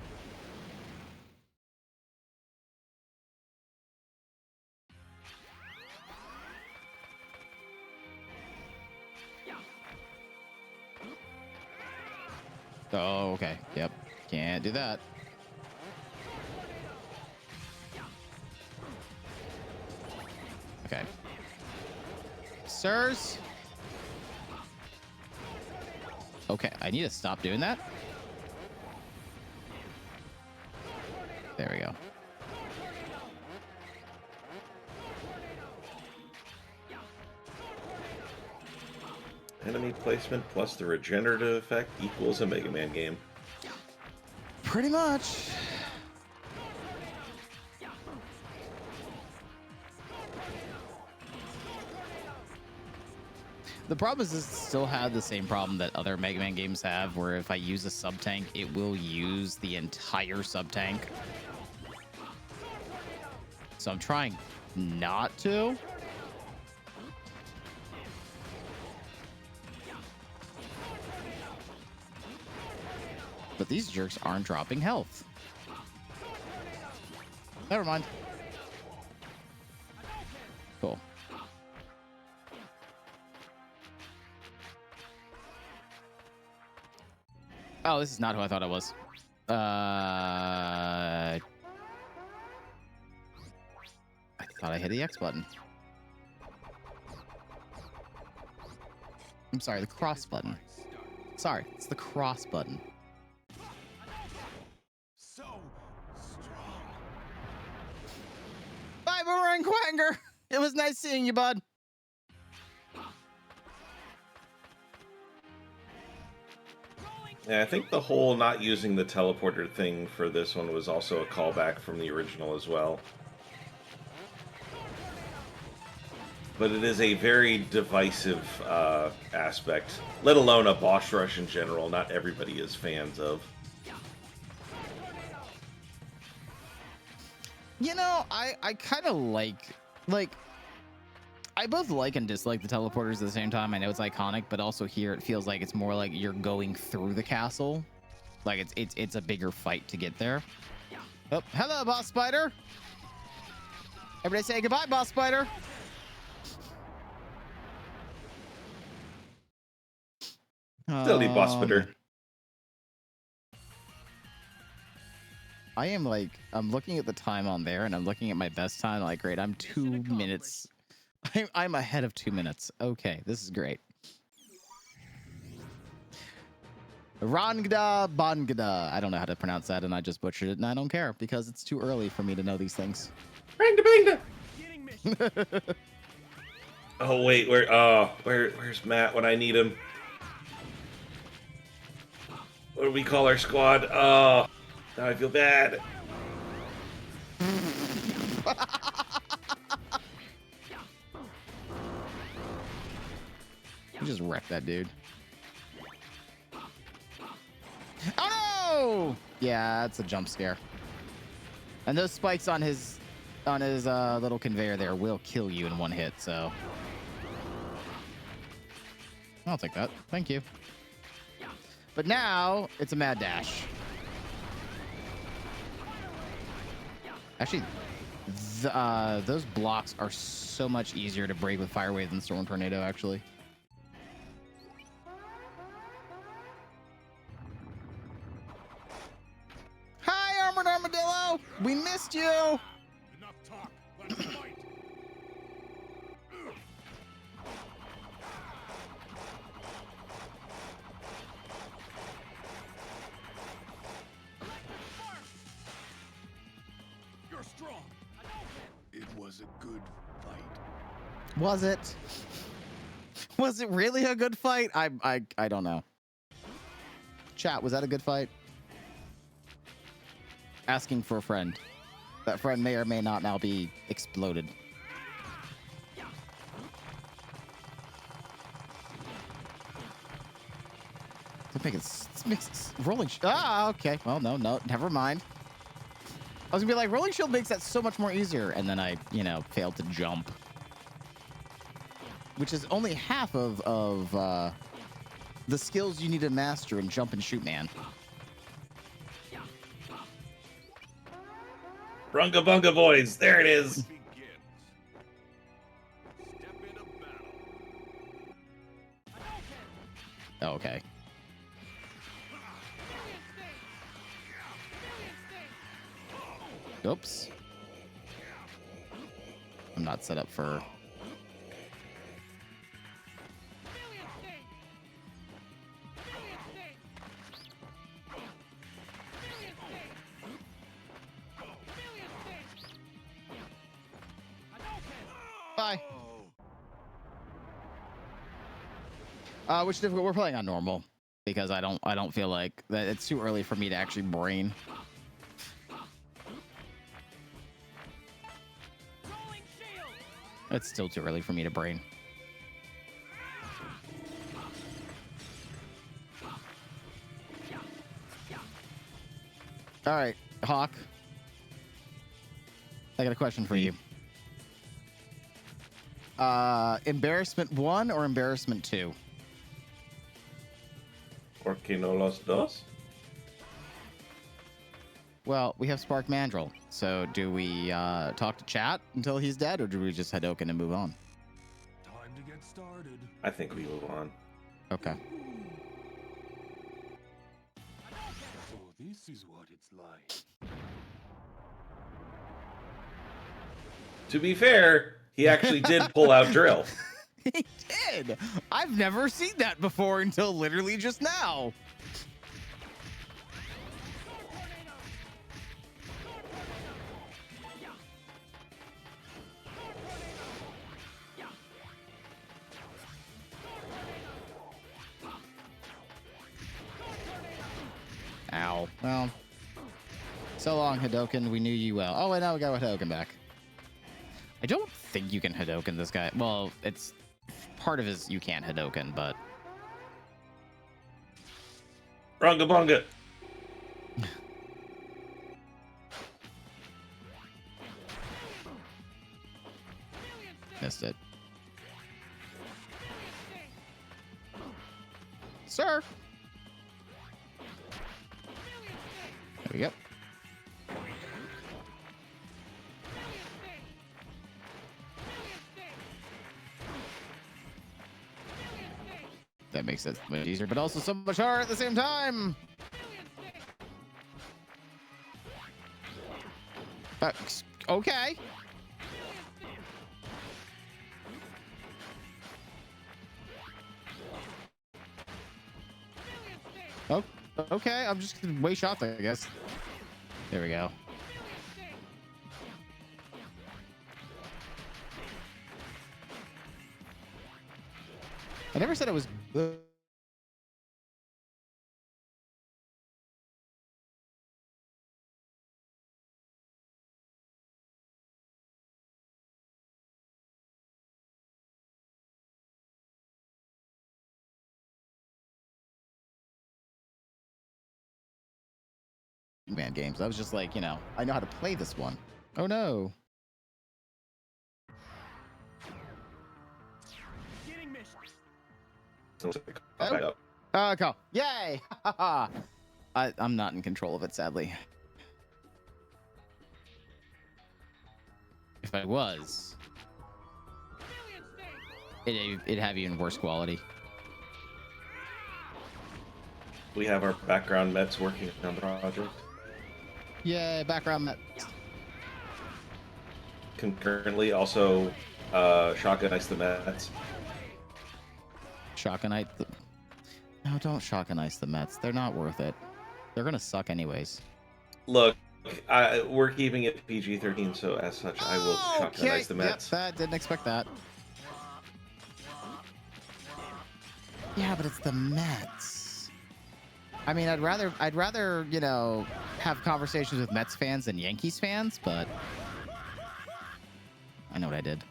Oh, okay. Yep. Can't do that. Okay. Sirs. Okay, I need to stop doing that. There we go. Enemy placement plus the regenerative effect equals a Mega Man game. Pretty much. The problem is this still had the same problem that other Mega Man games have, where if I use a sub-tank, it will use the entire sub-tank. So I'm trying not to. But these jerks aren't dropping health. Never mind. Cool. Oh, this is not who I thought it was. I thought I hit the X button. I'm sorry, the cross button. Sorry, it's the cross button. So strong. Bye, Boomerang Quanger. It was nice seeing you, bud. Yeah, I think the whole not using the teleporter thing for this one was also a callback from the original as well. But it is a very divisive aspect, let alone a boss rush in general. Not everybody is fans of. You know, I kind of like, I both like and dislike the teleporters at the same time. I know it's iconic, but also here it feels like it's more like you're going through the castle. Like it's a bigger fight to get there. Oh, hello, Boss Spider. Everybody say goodbye, Boss Spider. Still need boss spitter. I am like, I'm looking at the time on there, and I'm looking at my best time. Like, great, I'm 2 minutes. I'm ahead of 2 minutes. Okay, this is great. Rangda Bangda. I don't know how to pronounce that, and I just butchered it, and I don't care because it's too early for me to know these things. Rangda bangda. Oh wait, where's Matt when I need him? What do we call our squad? Oh, now I feel bad. You just wrecked that dude. Oh no! Yeah, that's a jump scare. And those spikes on his little conveyor there will kill you in one hit, so I'll take that. Thank you. But now it's a mad dash. Actually, those blocks are so much easier to break with Fire Wave than Storm Tornado, actually. Hi, Armored Armadillo! We missed you! Enough talk. Let's fight. You're strong. It was a good fight. Was it? Was it really a good fight? I don't know. Chat, was that a good fight? Asking for a friend. That friend may or may not now be exploded. This makes it rolling. Okay. Well, no, never mind. I was gonna be like, rolling shield makes that so much more easier, and then I, failed to jump, which is only half of the skills you need to master in Jump and Shoot Man. Runga Bunga Boys, there it is. Oh, okay. Oops. I'm not set up for... Bye. Which difficult? We're playing on normal because I don't feel like that it's too early for me to actually brain. It's still too early for me to brain. All right, Hawk. I got a question for you. Embarrassment 1 or embarrassment 2? Por qué no los dos? Well, we have Spark Mandrill. So do we talk to chat until he's dead, or do we just Hadoken and move on? Time to get started. I think we move on. Okay. So this is what it's like. To be fair, he actually did pull out drill. He did. I've never seen that before until literally just now. Ow. Well, so long, Hadoken. We knew you well. Oh, and now we got Hadoken back. I don't think you can Hadoken this guy. Well, it's part of his you can't Hadoken, but... Runga Bunga. Missed it. Sir! There we go. that makes it much easier, but also so much harder at the same time. Okay. Oh, okay. I'm just way shot there, I guess. There we go. I never said it was good. Man games. I was just like, you know, I know how to play this one. Oh no. Go. Yay! I'm not in control of it, sadly. If I was, it'd have even worse quality. We have our background Mets working on the project. Yeah, background Mets. Concurrently, also, Shotgun Ice the Mets. Shotgun Ice. No, don't Shotgun Ice the Mets. They're not worth it. They're gonna suck anyways. Look, we're keeping it PG-13, so as such, I will Shotgun Ice the Mets. Yep, didn't expect that. Yeah, but it's the Mets. I mean, I'd rather, you know, have conversations with Mets fans than Yankees fans, but I know what I did.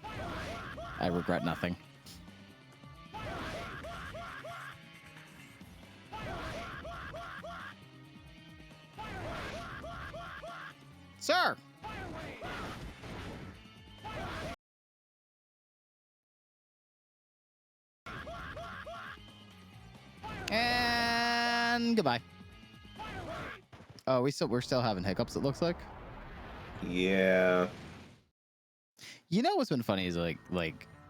I regret nothing. Sir! And goodbye. Oh, we're still having hiccups, it looks like. Yeah. You know what's been funny is and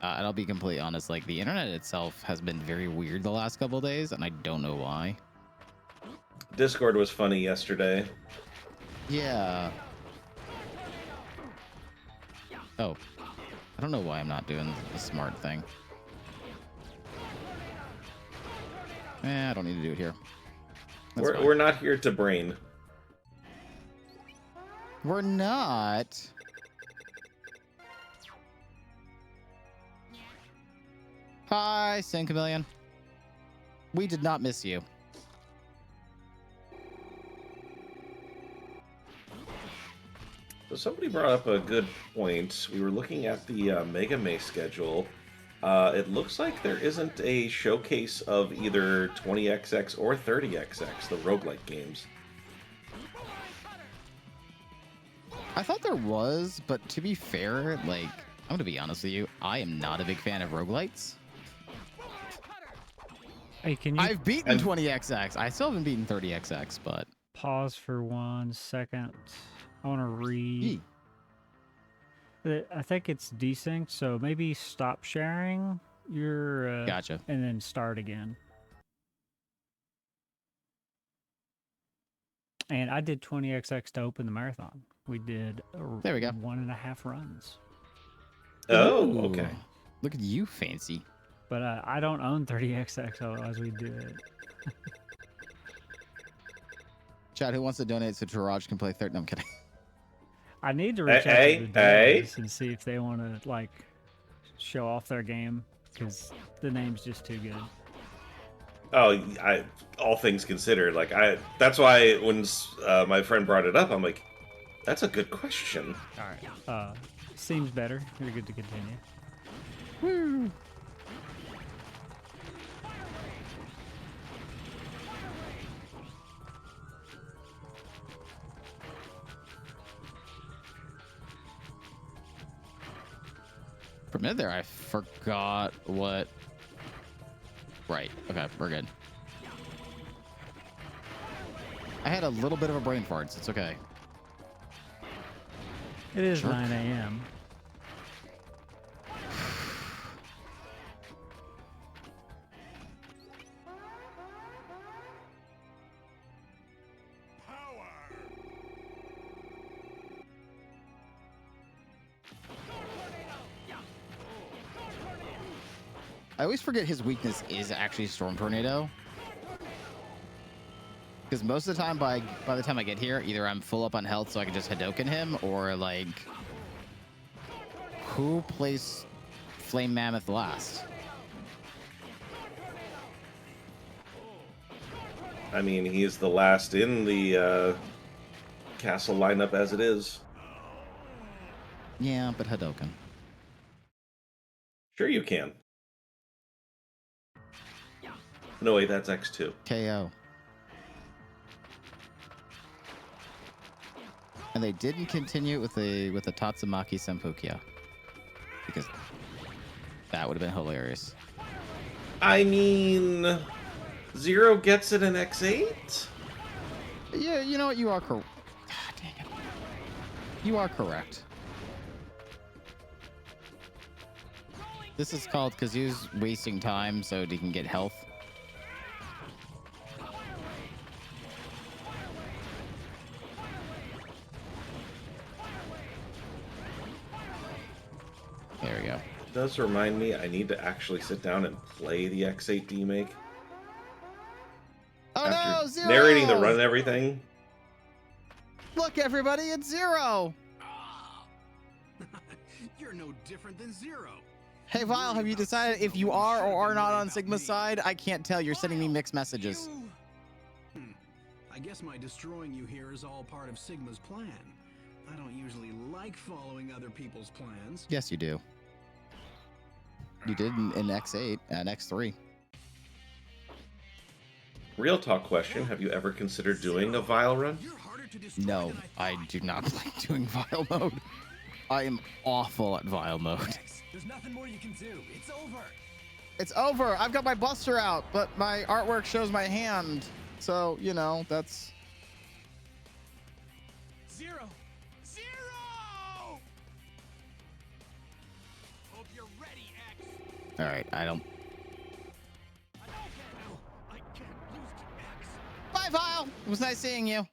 I'll be completely honest, like the internet itself has been very weird the last couple of days, and I don't know why. Discord was funny yesterday. Yeah. Oh, I don't know why I'm not doing the smart thing. I don't need to do it here. We're not here to brain. We're not. Hi, Sin Chameleon. We did not miss you. So somebody brought up a good point. We were looking at the Mega May schedule. It looks like there isn't a showcase of either 20XX or 30XX, the roguelike games. I thought there was, but to be fair, like, I'm going to be honest with you, I am not a big fan of roguelites. Hey, can you I've beaten 20XX. I still haven't beaten 30XX, but... pause for 1 second? I want to read. I think it's desynced, so maybe stop sharing your... Gotcha. And then start again. And I did 20XX to open the marathon. We did there we go. 1.5 runs. Oh, okay. Look at you, fancy. But I don't own 30XX, otherwise we'd do it. Chad, who wants to donate so Taraj can play 30? No, I'm kidding. I need to reach out to the devs and see if they want to, like, show off their game, because the name's just too good. Oh, all things considered, like that's why when my friend brought it up, I'm like, that's a good question. All right. Seems better. You're good to continue. Woo. For a minute there, I forgot what... Right. Okay, we're good. I had a little bit of a brain fart, so it's okay. It is 9 a.m. I always forget his weakness is actually Storm Tornado. Because most of the time, by the time I get here, either I'm full up on health so I can just Hadoken him, or like, who plays Flame Mammoth last? I mean, he's the last in the castle lineup as it is. Yeah, but Hadoken. Sure you can. No, wait, that's X2. KO. And they didn't continue with the Tatsumaki Senpukia. Because that would have been hilarious. I mean, Zero gets it in X8? Yeah, you know what? You are correct. Dang it. You are correct. This is called Kazoo's wasting time so he can get health. There we go. It does remind me I need to actually sit down and play the X8 remake. Oh After no, Zero! narrating the run and everything. Look, everybody, it's Zero! You're no different than Zero. Hey, Vile, have you decided if you are or are not on Sigma's side? I can't tell. You're sending me mixed messages. I guess my destroying you here is all part of Sigma's plan. I don't usually like following other people's plans. Yes, you do. You did in X8 and X3. Real talk question, have you ever considered doing a Vile run? No, I do not like doing Vile mode. I am awful at Vile mode. There's nothing more you can do. It's over. It's over. I've got my Buster out, but my artwork shows my hand. So, you know, that's... Zero. Hope you're ready, X. All right, I don't... I can't lose to X. Bye, Vile. It was nice seeing you.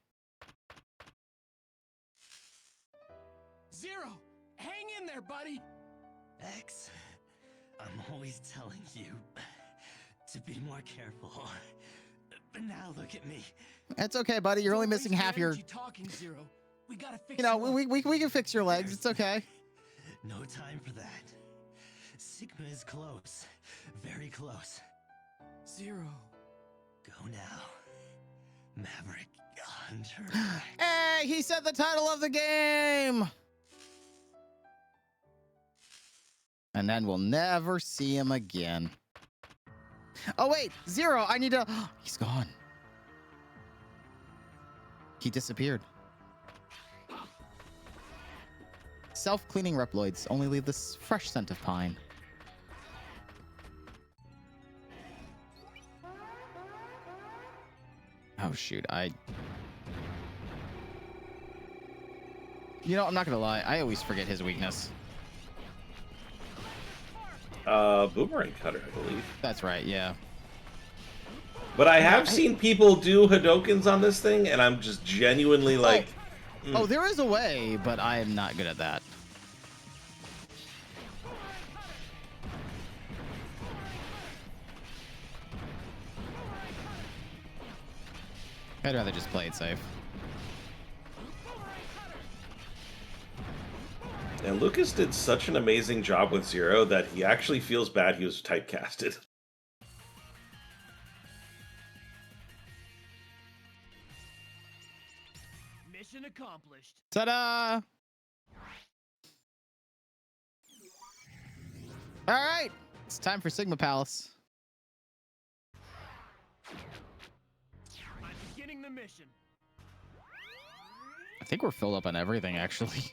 Zero. Hang in there, buddy. X, I'm always telling you to be more careful. But now look at me. It's okay, buddy. You're only missing half your... Talking, Zero. We gotta fix You know, you up. we can fix your legs. It's okay. No time for that. Sigma is close. Very close. Zero. Go now. Maverick Hunter. Hey, he said the title of the game! And then we'll never see him again. Oh, wait, Zero, I need to... He's gone. He disappeared. Self-cleaning Reploids only leave this fresh scent of pine. Oh, shoot, You know, I'm not gonna lie, I always forget his weakness. Boomerang cutter, I believe. That's right, yeah. But I have seen people do Hadokens on this thing, and I'm just genuinely like... Oh, there is a way, but I am not good at that. I'd rather just play it safe. And Lucas did such an amazing job with Zero that he actually feels bad he was typecasted. Mission accomplished. Ta-da! All right, it's time for Sigma Palace. I'm beginning the mission. I think we're filled up on everything, actually.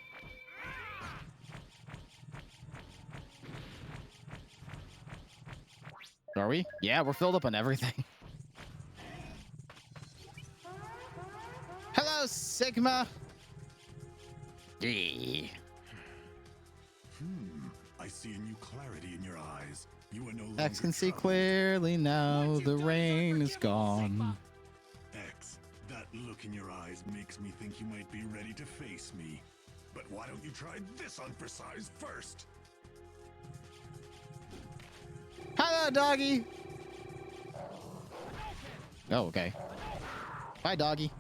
Are we? Yeah, we're filled up on everything. Hello, Sigma. Yeah. I see a new clarity in your eyes. You are no longer X can see troubled. clearly now. The rain is gone. X, that look in your eyes makes me think you might be ready to face me. But why don't you try this on for size first? Hello, Ah, doggy. Oh, okay. Bye, doggy.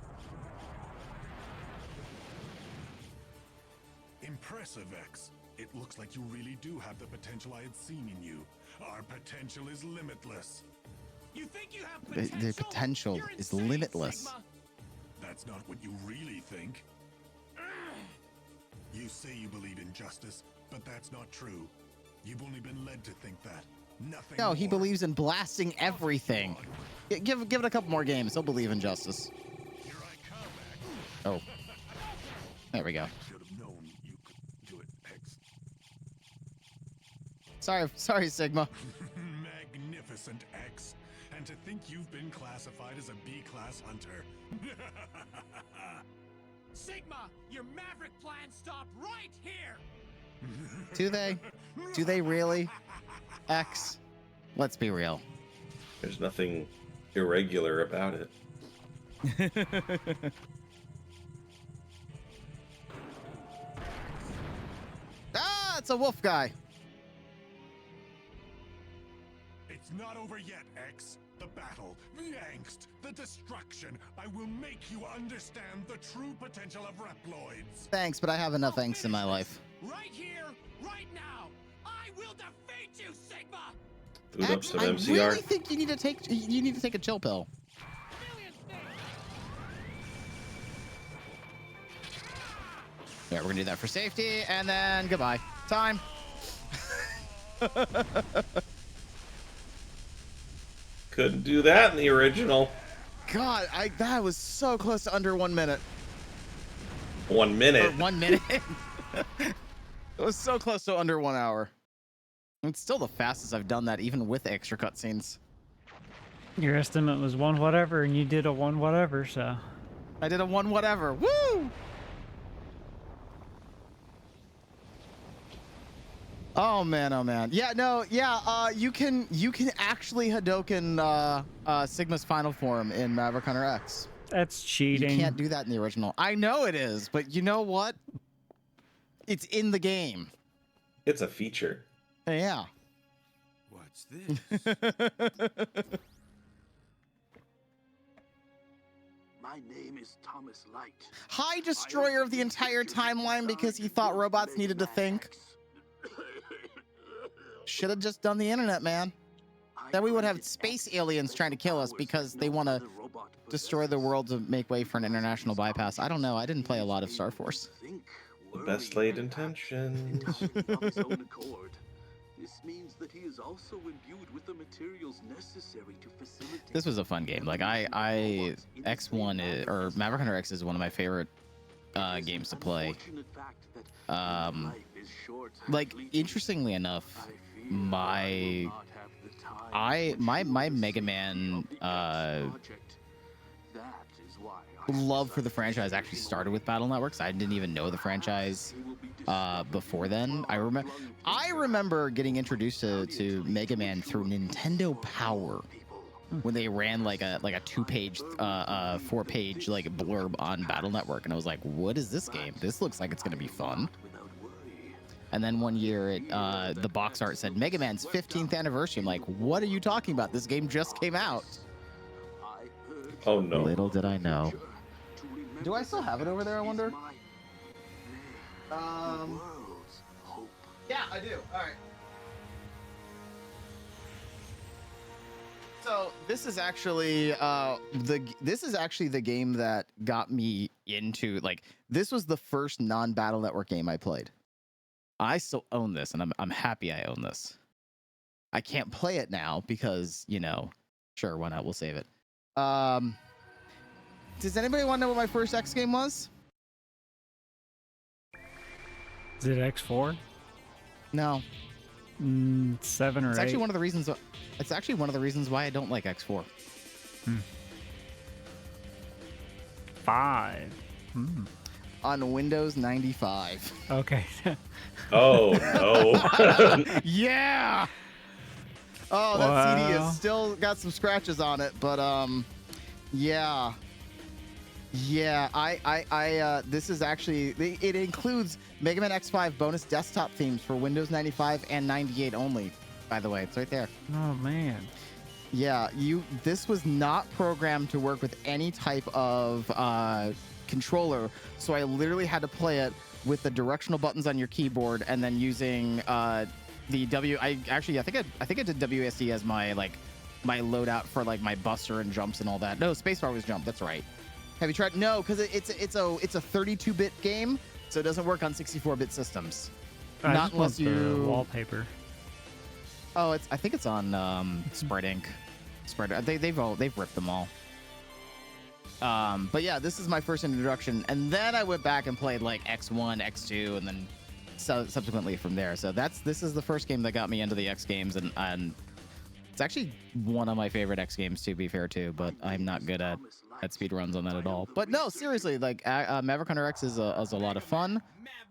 Impressive, X. It looks like you really do have the potential I had seen in you. Our potential is limitless. You think you have The potential? potential You're is insane, limitless. Sigma. That's not what you really think. You say you believe in justice, but that's not true. You've only been led to think that. Nothing No, he more. believes in blasting everything. Give it a couple more games. He'll believe in justice. Here I come, X. Oh. There we go. Should have known you could do it, X. Sorry, Sigma. Magnificent, X. And to think you've been classified as a B-class hunter. Sigma, your Maverick plans stop right here. Do they? Do they really? X. Let's be real. There's nothing irregular about it. Ah, it's a wolf guy. It's not over yet, X. The battle, the angst, the destruction. I will make you understand the true potential of Reploids. Thanks, but I have enough angst in my life. Right here, right now. I will defeat you, Sigma. Boot up some I MCR. really think you need to take a chill pill. Yeah, we're gonna do that for safety, and then goodbye. Time. Couldn't do that in the original. God, that was so close to under 1 minute. 1 minute. Or 1 minute. It was so close to under 1 hour. It's still the fastest I've done that, even with extra cutscenes. Your estimate was 1 whatever, and you did a 1 whatever, so. I did a 1 whatever. Woo! Oh man, oh man. Yeah, no, yeah, you can actually Hadoken Sigma's final form in Maverick Hunter X. That's cheating. You can't do that in the original. I know it is, but you know what? It's in the game. It's a feature. Yeah. What's this? My name is Thomas Light. High destroyer of the entire timeline because he thought robots needed to think. Should have just done the internet, man. Then we would have space aliens trying to kill us because they want to destroy the world to make way for an international bypass. I don't know. I didn't play a lot of Star Force. The best laid intentions. This means that he is also imbued with the materials necessary to facilitate. This was a fun game. Like X1 or Maverick Hunter X is one of my favorite games to play. Like interestingly enough, my Mega Man love for the franchise actually started with Battle Networks. I didn't even know the franchise before then. I remember getting introduced to Mega Man through Nintendo Power when they ran like a 2-page 4-page like blurb on Battle Network, and I was like, what is this game? This looks like it's gonna be fun. And then one year the box art said Mega Man's 15th anniversary. I'm like, what are you talking about? This game just came out. Oh no. Little did I know. Do I still have it over there, I wonder? Yeah, I do. All right. So this is actually the game that got me into, like, this was the first non-Battle Network game I played. I still own this, and I'm happy I own this. I can't play it now because, you know, sure, why not? We'll save it. Does anybody want to know what my first X game was? Is it X4? No. 7 or 8. It's actually one of the reasons. It's actually one of the reasons why I don't like X4. 5. On Windows 95. Okay. Oh no. Yeah. Oh, that CD has still got some scratches on it, but yeah. Yeah, this is actually, it includes Mega Man X5 bonus desktop themes for Windows 95 and 98 only. by the way. It's right there. Oh man. Yeah, this was not programmed to work with any type of controller, so I literally had to play it with the directional buttons on your keyboard and then using the W. I think I did WSD as my loadout for like my buster and jumps and all that. No, spacebar was jump. That's right. Have you tried? No, because it's a 32-bit game, so it doesn't work on 64-bit systems. Not unless you wallpaper. Oh, I think it's on Spread Ink. They've ripped them all. But yeah, this is my first introduction, and then I went back and played like X1, X2, and then subsequently from there. So this is the first game that got me into the X games, and it's actually one of my favorite X games, to be fair too. But I'm not good at speedruns on that at all. But no, seriously, like Maverick Hunter X is a lot of fun.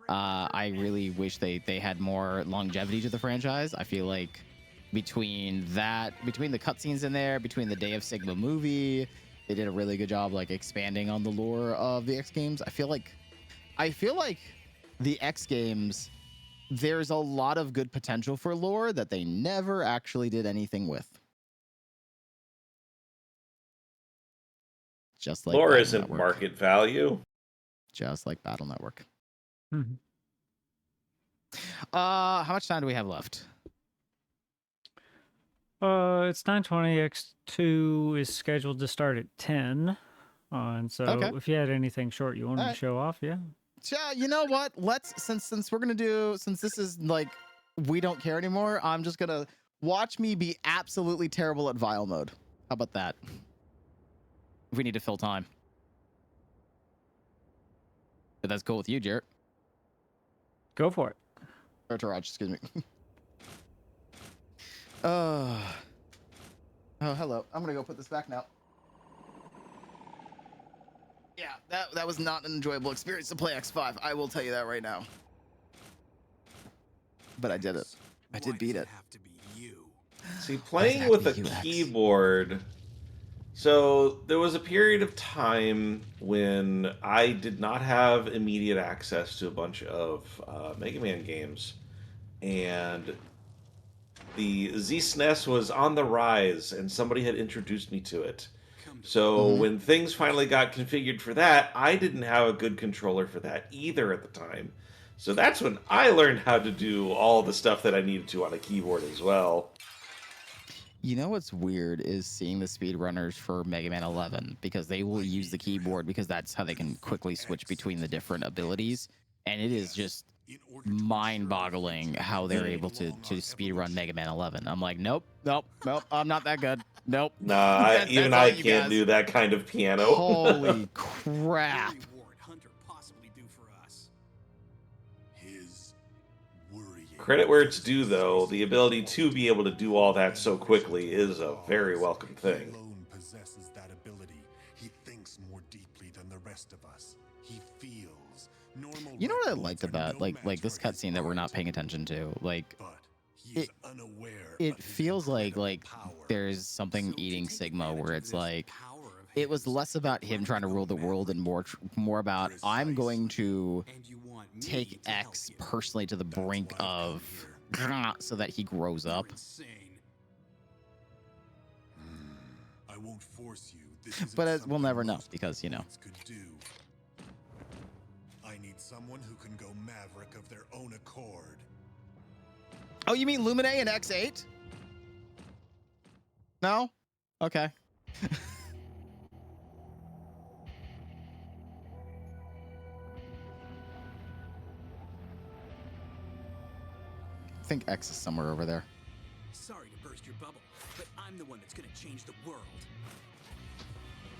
I really wish they had more longevity to the franchise. I feel like between the cutscenes in there, between the Day of Sigma movie, they did a really good job like expanding on the lore of the X games. I feel like the X games, there's a lot of good potential for lore that they never actually did anything with. Just like lore Battle isn't Network. market value. Just like Battle Network. Mm-hmm. How much time do we have left? It's 9:20. X2 is scheduled to start at 10. And so if you had anything short you wanted to show off, yeah. Yeah, you know what? Since we're gonna since this is like we don't care anymore, I'm just gonna watch me be absolutely terrible at Vile mode. How about that? If we need to fill time. If that's cool with you, Jarrett. Go for it. Or Taraj, excuse me. Oh, hello. I'm gonna go put this back now. Yeah, that was not an enjoyable experience to play X5. I will tell you that right now. But I did it. I did beat it. See, playing with a keyboard. So there was a period of time when I did not have immediate access to a bunch of Mega Man games, and the Z-SNES was on the rise, and somebody had introduced me to it. So when things finally got configured for that, I didn't have a good controller for that either at the time. So that's when I learned how to do all the stuff that I needed to on a keyboard as well. You know what's weird is seeing the speedrunners for Mega Man 11, because they will use the keyboard because that's how they can quickly switch between the different abilities. And it is just mind-boggling how they're able to speedrun Mega Man 11. I'm like, nope, I'm not that good. Nope. Nah, even I can't do that kind of piano. Holy crap. Credit where it's due, though. The ability to be able to do all that so quickly is a very welcome thing. Possesses that ability. He thinks more deeply than the rest of us. He feels. You know what I liked about like this cutscene that we're not paying attention to? Like it feels like there's something eating Sigma where it's like it was less about him trying to rule the world and more about I'm going to take X personally to the brink of so that he grows up. I won't force you. But we'll never know because, you know. I need someone who can go Maverick of their own accord. Oh, you mean Lumine and X8? No? Okay. I think X is somewhere over there. Sorry to burst your bubble, but I'm the one that's gonna change the world.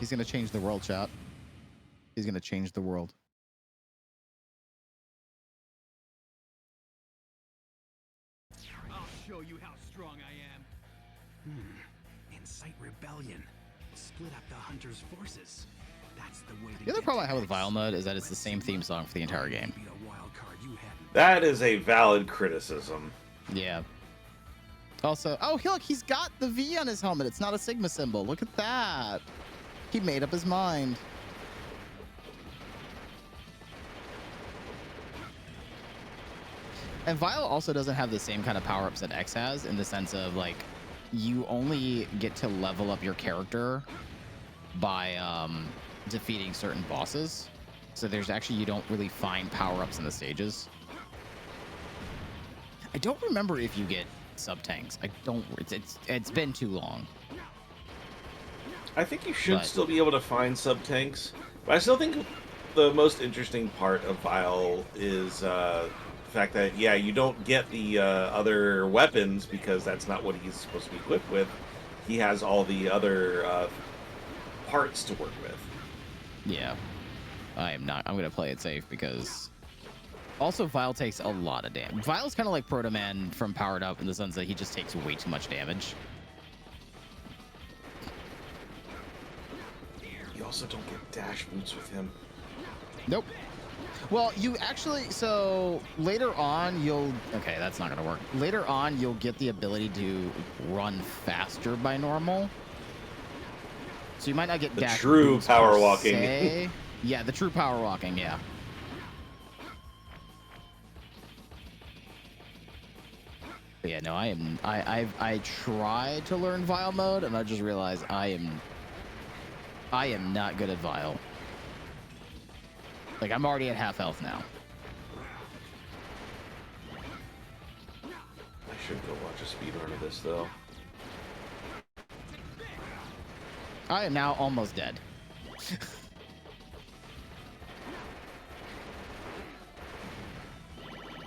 He's gonna change the world, chat. He's gonna change the world. I'll show you how strong I am. Incite rebellion. Split up the Hunter's forces. That's the way to The other problem I have with Vile Mode is that it's the same theme song for the entire game. That is a valid criticism. Yeah. Also, oh, look, he's got the V on his helmet. It's not a Sigma symbol. Look at that. He made up his mind. And Vile also doesn't have the same kind of power-ups that X has, in the sense of, like, you only get to level up your character by defeating certain bosses. So there's actually, you don't really find power-ups in the stages. I don't remember if you get sub-tanks. I don't, it's been too long. I think you should still be able to find sub-tanks, but I still think the most interesting part of Vile is the fact that, yeah, you don't get the other weapons because that's not what he's supposed to be equipped with. He has all the other parts to work with. Yeah. I'm going to play it safe because... Also, Vile takes a lot of damage. Vile's kind of like Proto Man from Powered Up in the sense that he just takes way too much damage. You also don't get dash boots with him. Nope. Well, you actually, so later on, you'll, okay, that's not going to work. Later on, you'll get the ability to run faster by normal. So you might not get dash true boots power per walking. se. Yeah, the true power walking, yeah. But yeah, no, I tried to learn Vile mode, and I just realized I am not good at Vile. Like, I'm already at half health now. I should go watch a speedrun of this, though. I am now almost dead.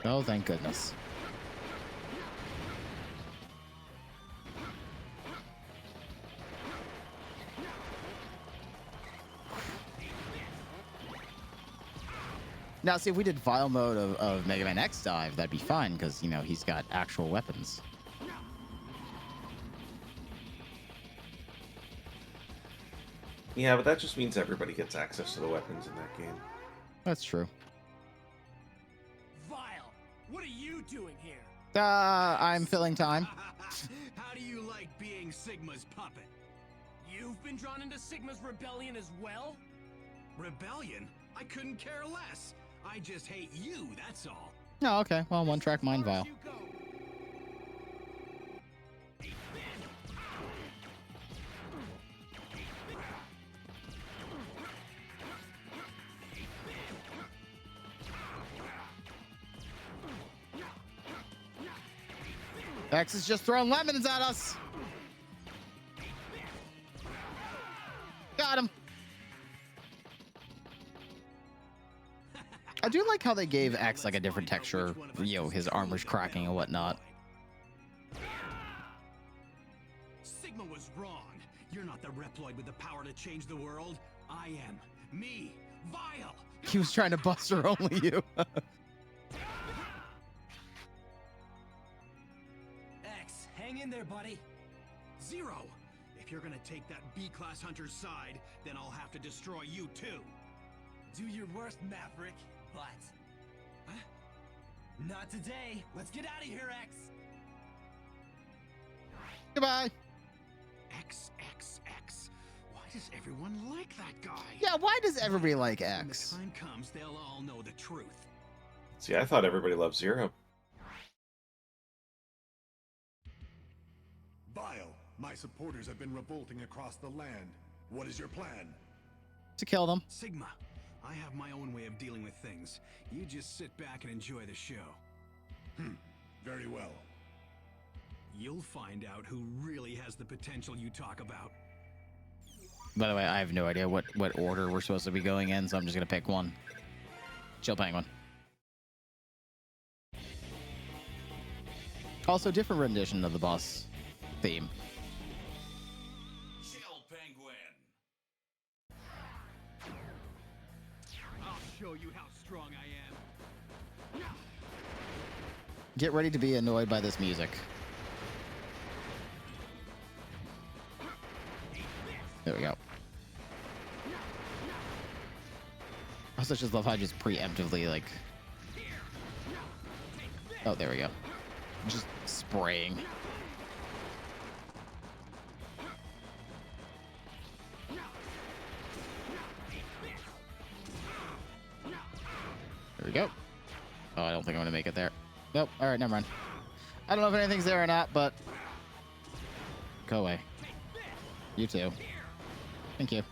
Oh, thank goodness. Now, see, if we did Vile mode of Mega Man X Dive, that'd be fine, because, you know, he's got actual weapons. Yeah, but that just means everybody gets access to the weapons in that game. That's true. Vile, what are you doing here? I'm filling time. How do you like being Sigma's puppet? You've been drawn into Sigma's rebellion as well? Rebellion? I couldn't care less. I just hate you, that's all. Oh, okay. Well, one-track mind Vile. X is just throwing lemons at us. Got him. I do like how they gave X like a different texture, you know, his armor's cracking and whatnot. Sigma was wrong. You're not the Reploid with the power to change the world. I am. Me. Vile. He was trying to bust her, only you. X, hang in there, buddy. Zero. If you're gonna take that B-class hunter's side, then I'll have to destroy you too. Do your worst, Maverick. But... Huh? Not today. Let's get out of here, X. Goodbye. X. Why does everyone like that guy? Yeah, why does everybody like X? When the time comes, they'll all know the truth. See, I thought everybody loved Zero. Vile, my supporters have been revolting across the land. What is your plan? To kill them. Sigma, I have my own way of dealing with things. You just sit back and enjoy the show. Very well. You'll find out who really has the potential you talk about. By the way, I have no idea what order we're supposed to be going in, so I'm just gonna pick one. Chill Penguin. Also, different rendition of the boss theme. Chill Penguin. I'll show you how strong I am. Get ready to be annoyed by this music. There we go. I also just love how I just preemptively, like... Oh, there we go. Just spraying. There we go. Oh, I don't think I'm gonna make it there. Nope. All right, never mind. I don't know if anything's there or not, but go away. You too. Thank you.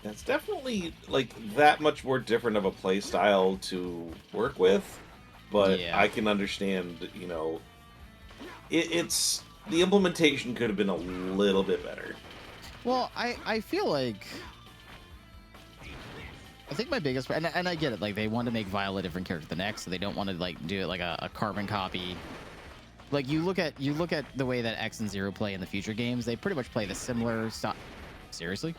It's definitely like that much more different of a play style to work with, but Yeah. I can understand, you know, it's the implementation could have been a little bit better. Well, I feel like I think my biggest and I get it, like they want to make Vile a different character than X, so they don't want to like do it like a carbon copy. Like you look at the way that X and Zero play in the future games, they pretty much play the similar style. Seriously?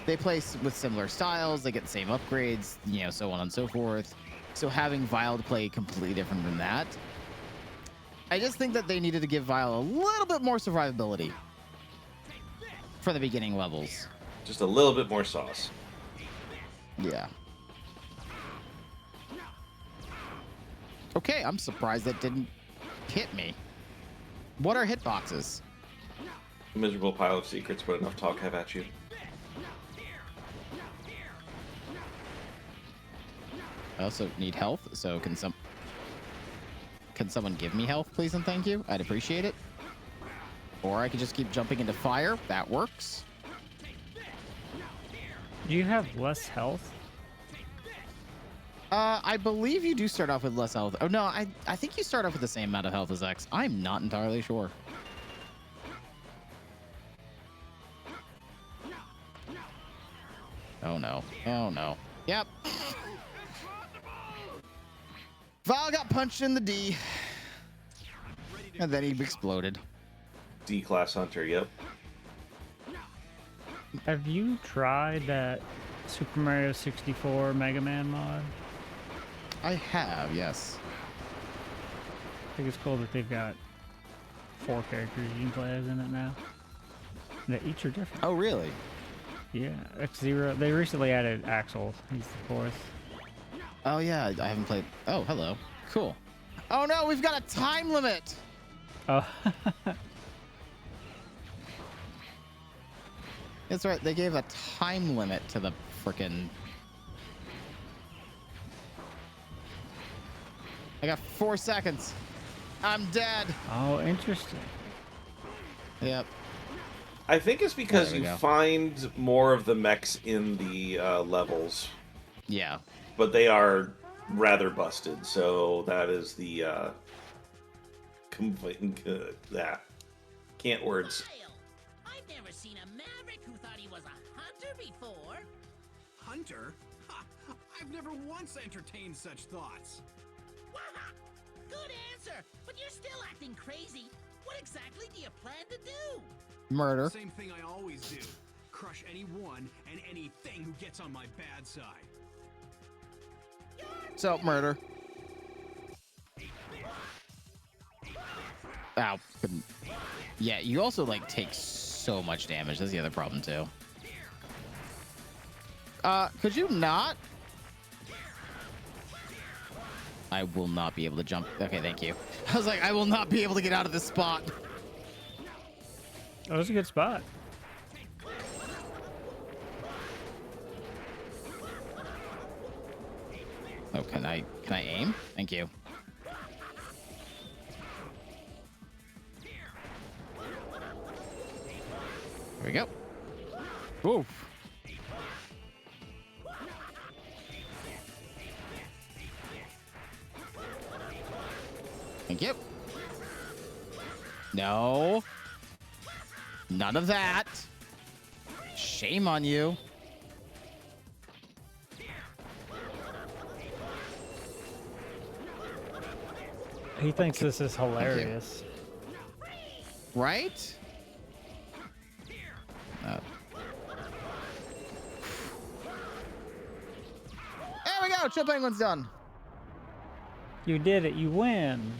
They play with similar styles, they get the same upgrades, you know, so on and so forth. So having Vile play completely different than that, I just think that they needed to give Vile a little bit more survivability for the beginning levels. Just a little bit more sauce. Yeah. Okay, I'm surprised that didn't hit me. What are hitboxes? A miserable pile of secrets, but enough talk have at you. I also need health, so can someone give me health, please and thank you? I'd appreciate it. Or I could just keep jumping into fire. That works. Do you have less health? I believe you do start off with less health. Oh no, I think you start off with the same amount of health as X. I'm not entirely sure. Oh no. Oh no. Yep. Val got punched in the D. And then he exploded. D-class hunter, yep. Have you tried that Super Mario 64 Mega Man mod? I have, yes. I think it's cool that they've got 4 characters you can play as in it now. That each are different. Oh, really? Yeah, X-Zero. They recently added Axel. He's the 4th. Oh, yeah, I haven't played. Oh, hello. Cool. Oh, no, we've got a time limit. Oh. That's right. They gave a time limit to the frickin'. I got 4 seconds. I'm dead. Oh, interesting. Yep. I think it's because you go. find more of the mechs in the levels. Yeah. But they are rather busted, so that is the that can't words. I've never seen a Maverick who thought he was a hunter before. Hunter? Ha! I've never once entertained such thoughts. Waha! Good answer, but you're still acting crazy. What exactly do you plan to do? Murder. Same thing I always do. Crush anyone and anything who gets on my bad side. So, murder. Ow. Yeah, you also, like, take so much damage. That's the other problem, too. Could you not? I will not be able to jump. Okay, thank you. I was like, I will not be able to get out of this spot. Oh, that's a good spot. Oh, can I aim? Thank you. There we go. Oof. Thank you. No. None of that. Shame on you. He thinks this is hilarious. Right? There we go. Chill Penguin's done. You did it. You win.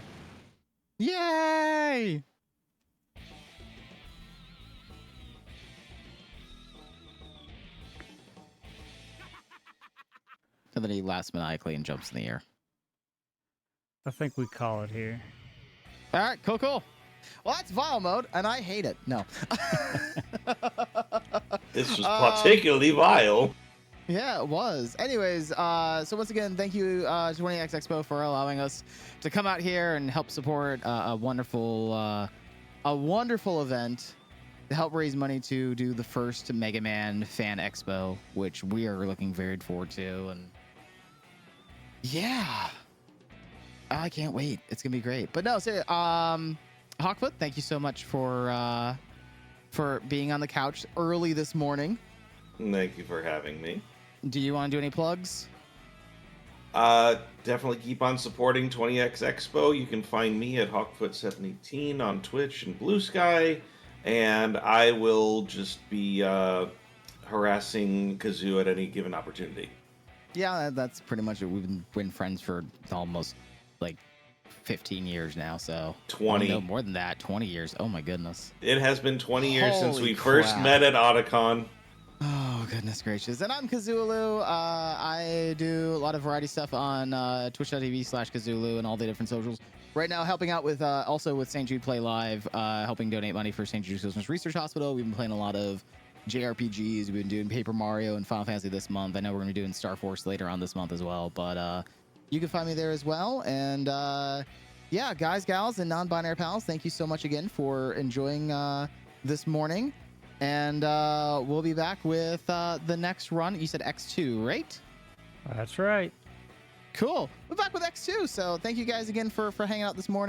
Yay! And then he laughs maniacally and jumps in the air. I think we call it here. All right, cool. Well, that's Vile mode, and I hate it. No. This was particularly vile. Yeah, it was. Anyways, so once again, thank you to 20X Expo for allowing us to come out here and help support a wonderful event to help raise money to do the first Mega Man Fan Expo, which we are looking very forward to. And yeah, I can't wait. It's gonna be great. But no, seriously, Hawkfoot, thank you so much for being on the couch early this morning. Thank you for having me. Do you want to do any plugs? Definitely keep on supporting 20X Expo. You can find me at Hawkfoot718 on Twitch and Blue Sky, and I will just be harassing Kazoo at any given opportunity. Yeah, that's pretty much it. We've been friends for almost like 15 years now, so 20. No, more than that, 20 years. Oh my goodness. It has been 20 years since Holy we first crap. met at Otacon. Oh, goodness gracious. And I'm Kazooaloo. I do a lot of variety stuff on twitch.tv/Kazooaloo and all the different socials. Right now, helping out with also with St. Jude Play Live, helping donate money for St. Jude Children's Research Hospital. We've been playing a lot of JRPGs. We've been doing Paper Mario and Final Fantasy this month. I know we're going to be doing Star Force later on this month as well. But you can find me there as well. And yeah, guys, gals, and non-binary pals, thank you so much again for enjoying this morning. And we'll be back with the next run. You said X2, right? That's right. Cool. We're back with X2. So thank you guys again for hanging out this morning.